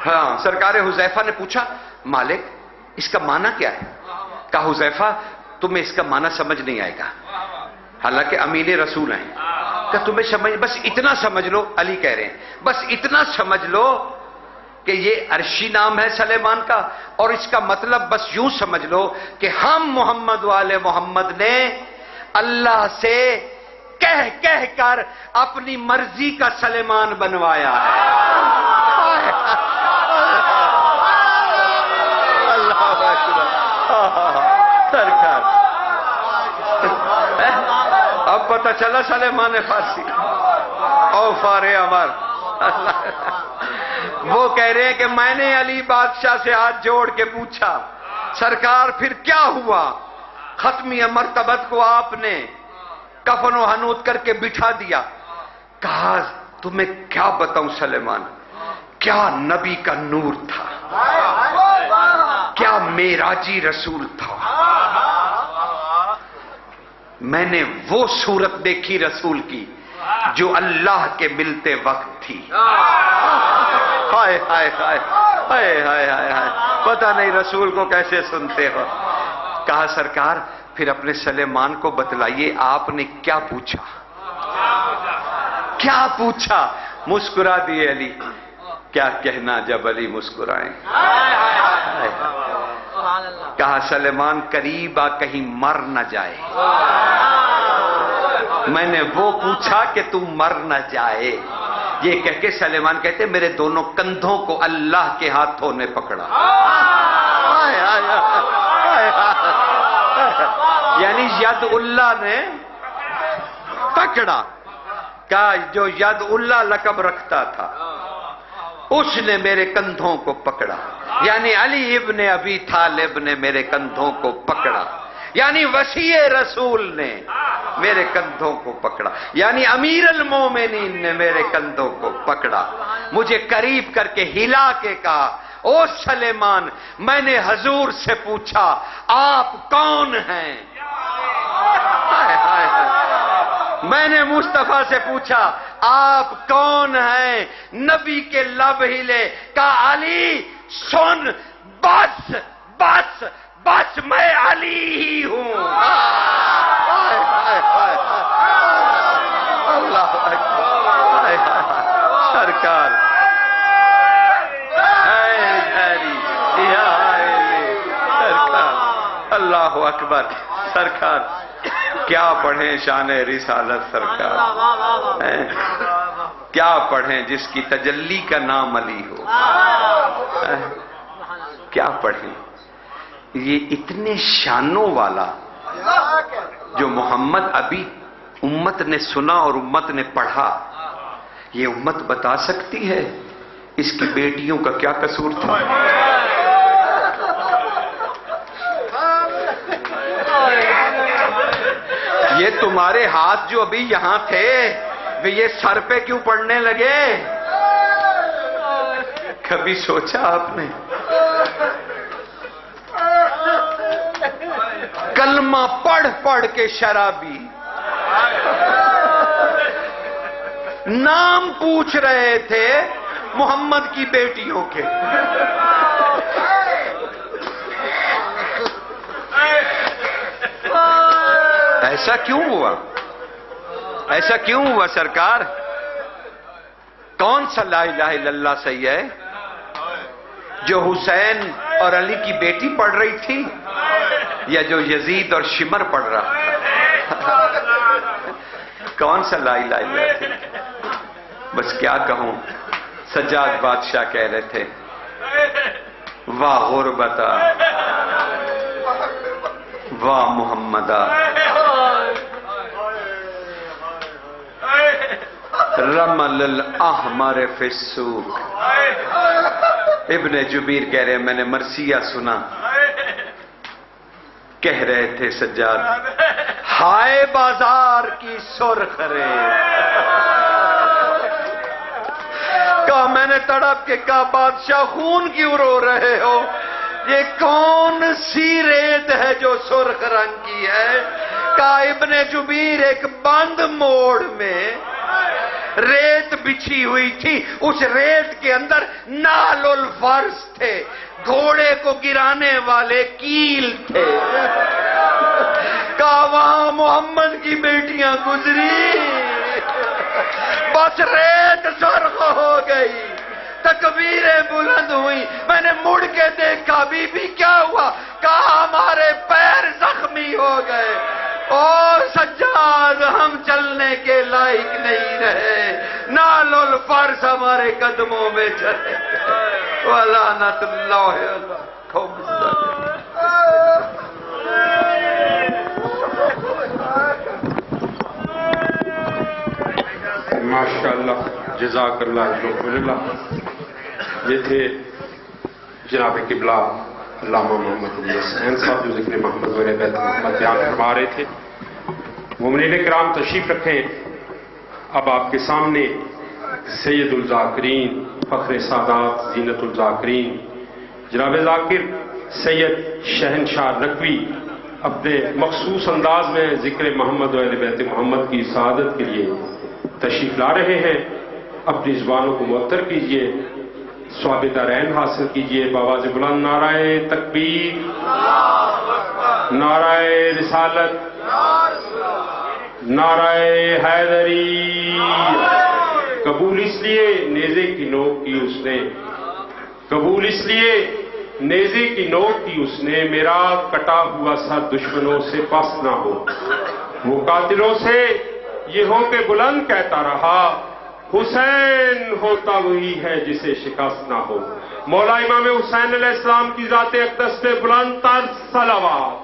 ہاں، سرکار حذیفہ نے پوچھا مالک اس کا معنی کیا ہے؟ کہا حذیفہ تمہیں اس کا معنی سمجھ نہیں آئے گا، حالانکہ امین رسول ہیں، کہ تمہیں سمجھ، بس اتنا سمجھ لو، علی کہہ رہے ہیں بس اتنا سمجھ لو کہ یہ عرشی نام ہے سلیمان کا، اور اس کا مطلب بس یوں سمجھ لو کہ ہم محمد والے محمد نے اللہ سے کہہ کہہ کر اپنی مرضی کا سلیمان بنوایا ہے۔ اللہ اکبر، سرکار اب پتہ چلا سلیمان فارسی اوفار امر۔ وہ کہہ رہے ہیں کہ میں نے علی بادشاہ سے ہاتھ جوڑ کے پوچھا سرکار پھر کیا ہوا؟ ختمی مرتبت کو آپ نے کفن و حنوط کر کے بٹھا دیا۔ کہا تمہیں کیا بتاؤں سلیمان، کیا نبی کا نور تھا، کیا معراجی رسول تھا، میں نے وہ صورت دیکھی رسول کی جو اللہ کے ملتے وقت تھی۔ ہائے ہائے ہائے ہائے ہائے ہائے، پتہ نہیں رسول کو کیسے سنتے ہو۔ کہا سرکار پھر اپنے سلیمان کو بتلائیے آپ نے کیا پوچھا، کیا پوچھا؟ مسکرا دیے علی۔ کیا کہنا جب علی مسکرائیں۔ کہا سلیمان قریب آ کہیں مر نہ جائے، میں نے وہ پوچھا کہ تو مر نہ جائے۔ یہ کہہ کے سلیمان کہتے میرے دونوں کندھوں کو اللہ کے ہاتھوں نے پکڑا، یعنی ید اللہ نے پکڑا۔ کہا جو ید اللہ لقب رکھتا تھا اس نے میرے کندھوں کو پکڑا، یعنی علی ابن ابی طالب نے میرے کندھوں کو پکڑا، یعنی وسیع رسول نے میرے کندھوں کو پکڑا، یعنی امیر المومنین نے میرے کندھوں کو پکڑا۔ مجھے قریب کر کے ہلا کے کہا او سلیمان میں نے حضور سے پوچھا آپ کون ہیں؟ میں نے مصطفیٰ سے پوچھا آپ کون ہیں؟ نبی کے لب ہلے، کہا علی سن، بس بس بس میں علی ہی ہوں۔ اللہ اکبر، سرکار سرکار، اللہ اکبر، سرکار کیا پڑھیں شان رسالت سرکار، کیا پڑھیں جس کی تجلی کا نام علی ہو، کیا پڑھیں یہ اتنے شانوں والا جو محمد ابھی امت نے سنا اور امت نے پڑھا، یہ امت بتا سکتی ہے اس کی بیٹیوں کا کیا قصور تھا؟ یہ تمہارے ہاتھ جو ابھی یہاں تھے یہ سر پہ کیوں پڑنے لگے؟ کبھی سوچا آپ نے؟ کلمہ پڑھ پڑھ کے شرابی نام پوچھ رہے تھے محمد کی بیٹیوں کے. ایسا کیوں ہوا؟ ایسا کیوں ہوا سرکار؟ کون سا لا الہ الا اللہ صحیح ہے؟ جو حسین اور علی کی بیٹی پڑھ رہی تھی یا جو یزید اور شمر پڑھ رہا؟ کون سا لا الہ الا اللہ؟ بس کیا کہوں، سجاد بادشاہ کہہ رہے تھے واہ غربتا واہ محمدہ رمل الاحمر فی السوق. ابن جبیر کہہ رہے ہیں میں نے مرثیہ سنا، کہہ رہے تھے سجاد ہائے بازار کی سرخ ریت. کہا میں نے تڑپ کے کہا بادشاہ خون کیوں رو رہے ہو؟ یہ کون سی ریت ہے جو سرخ رنگ کی ہے؟ کہا ابن جبیر ایک بند موڑ میں ریت بچھی ہوئی تھی، اس ریت کے اندر نال الفرس تھے، گھوڑے کو گرانے والے کیل تھے. کہا وہاں محمد کی بیٹیاں گزری، بس ریت سرخ ہو گئی، تکبیریں بلند ہوئی. میں نے مڑ کے دیکھا بی بی کیا ہوا؟ کہا ہمارے پیر زخمی ہو گئے. اور سجاد ہم چلنے کے لائق نہیں رہے، نال الفرس ہمارے قدموں میں چلے گئے. وَلَعْنَةُ اللَّهِ عَلَى الْقَوْمِ الظَّالِمِينَ. ماشاءاللہ جزاک اللہ الحمدللہ. یہ تھے جناب قبلہ علامہ محمد علی حسین صاحب جو ذکر محمد و بیت محمد بیان فرما رہے تھے. مومنین کرام تشریف رکھیں. اب آپ کے سامنے سید الذاکرین فخر سادات زینت الذاکرین جناب ذاکر سید شہنشاہ نقوی اپنے مخصوص انداز میں ذکر محمد و اہل بیت محمد کی سعادت کے لیے تشریف لا رہے ہیں. اپنی زبانوں کو معطر کیجیے، ثواب دارین حاصل کیجیے. بآواز بلند نعرہ تکبیر، نعرہ رسالت، نعرہ حیدری. قبول اس لیے نیزے کی نوک کی اس نے، قبول اس لیے نیزے کی نوک کی اس نے، میرا کٹا ہوا سر دشمنوں سے پس نہ ہو. وہ قاتلوں سے یہ ہو کہ بلند کہتا رہا، حسین ہوتا وہی ہے جسے شکست نہ ہو. مولا امام حسین علیہ السلام کی ذات اقدس پہ بلند تر صلوات.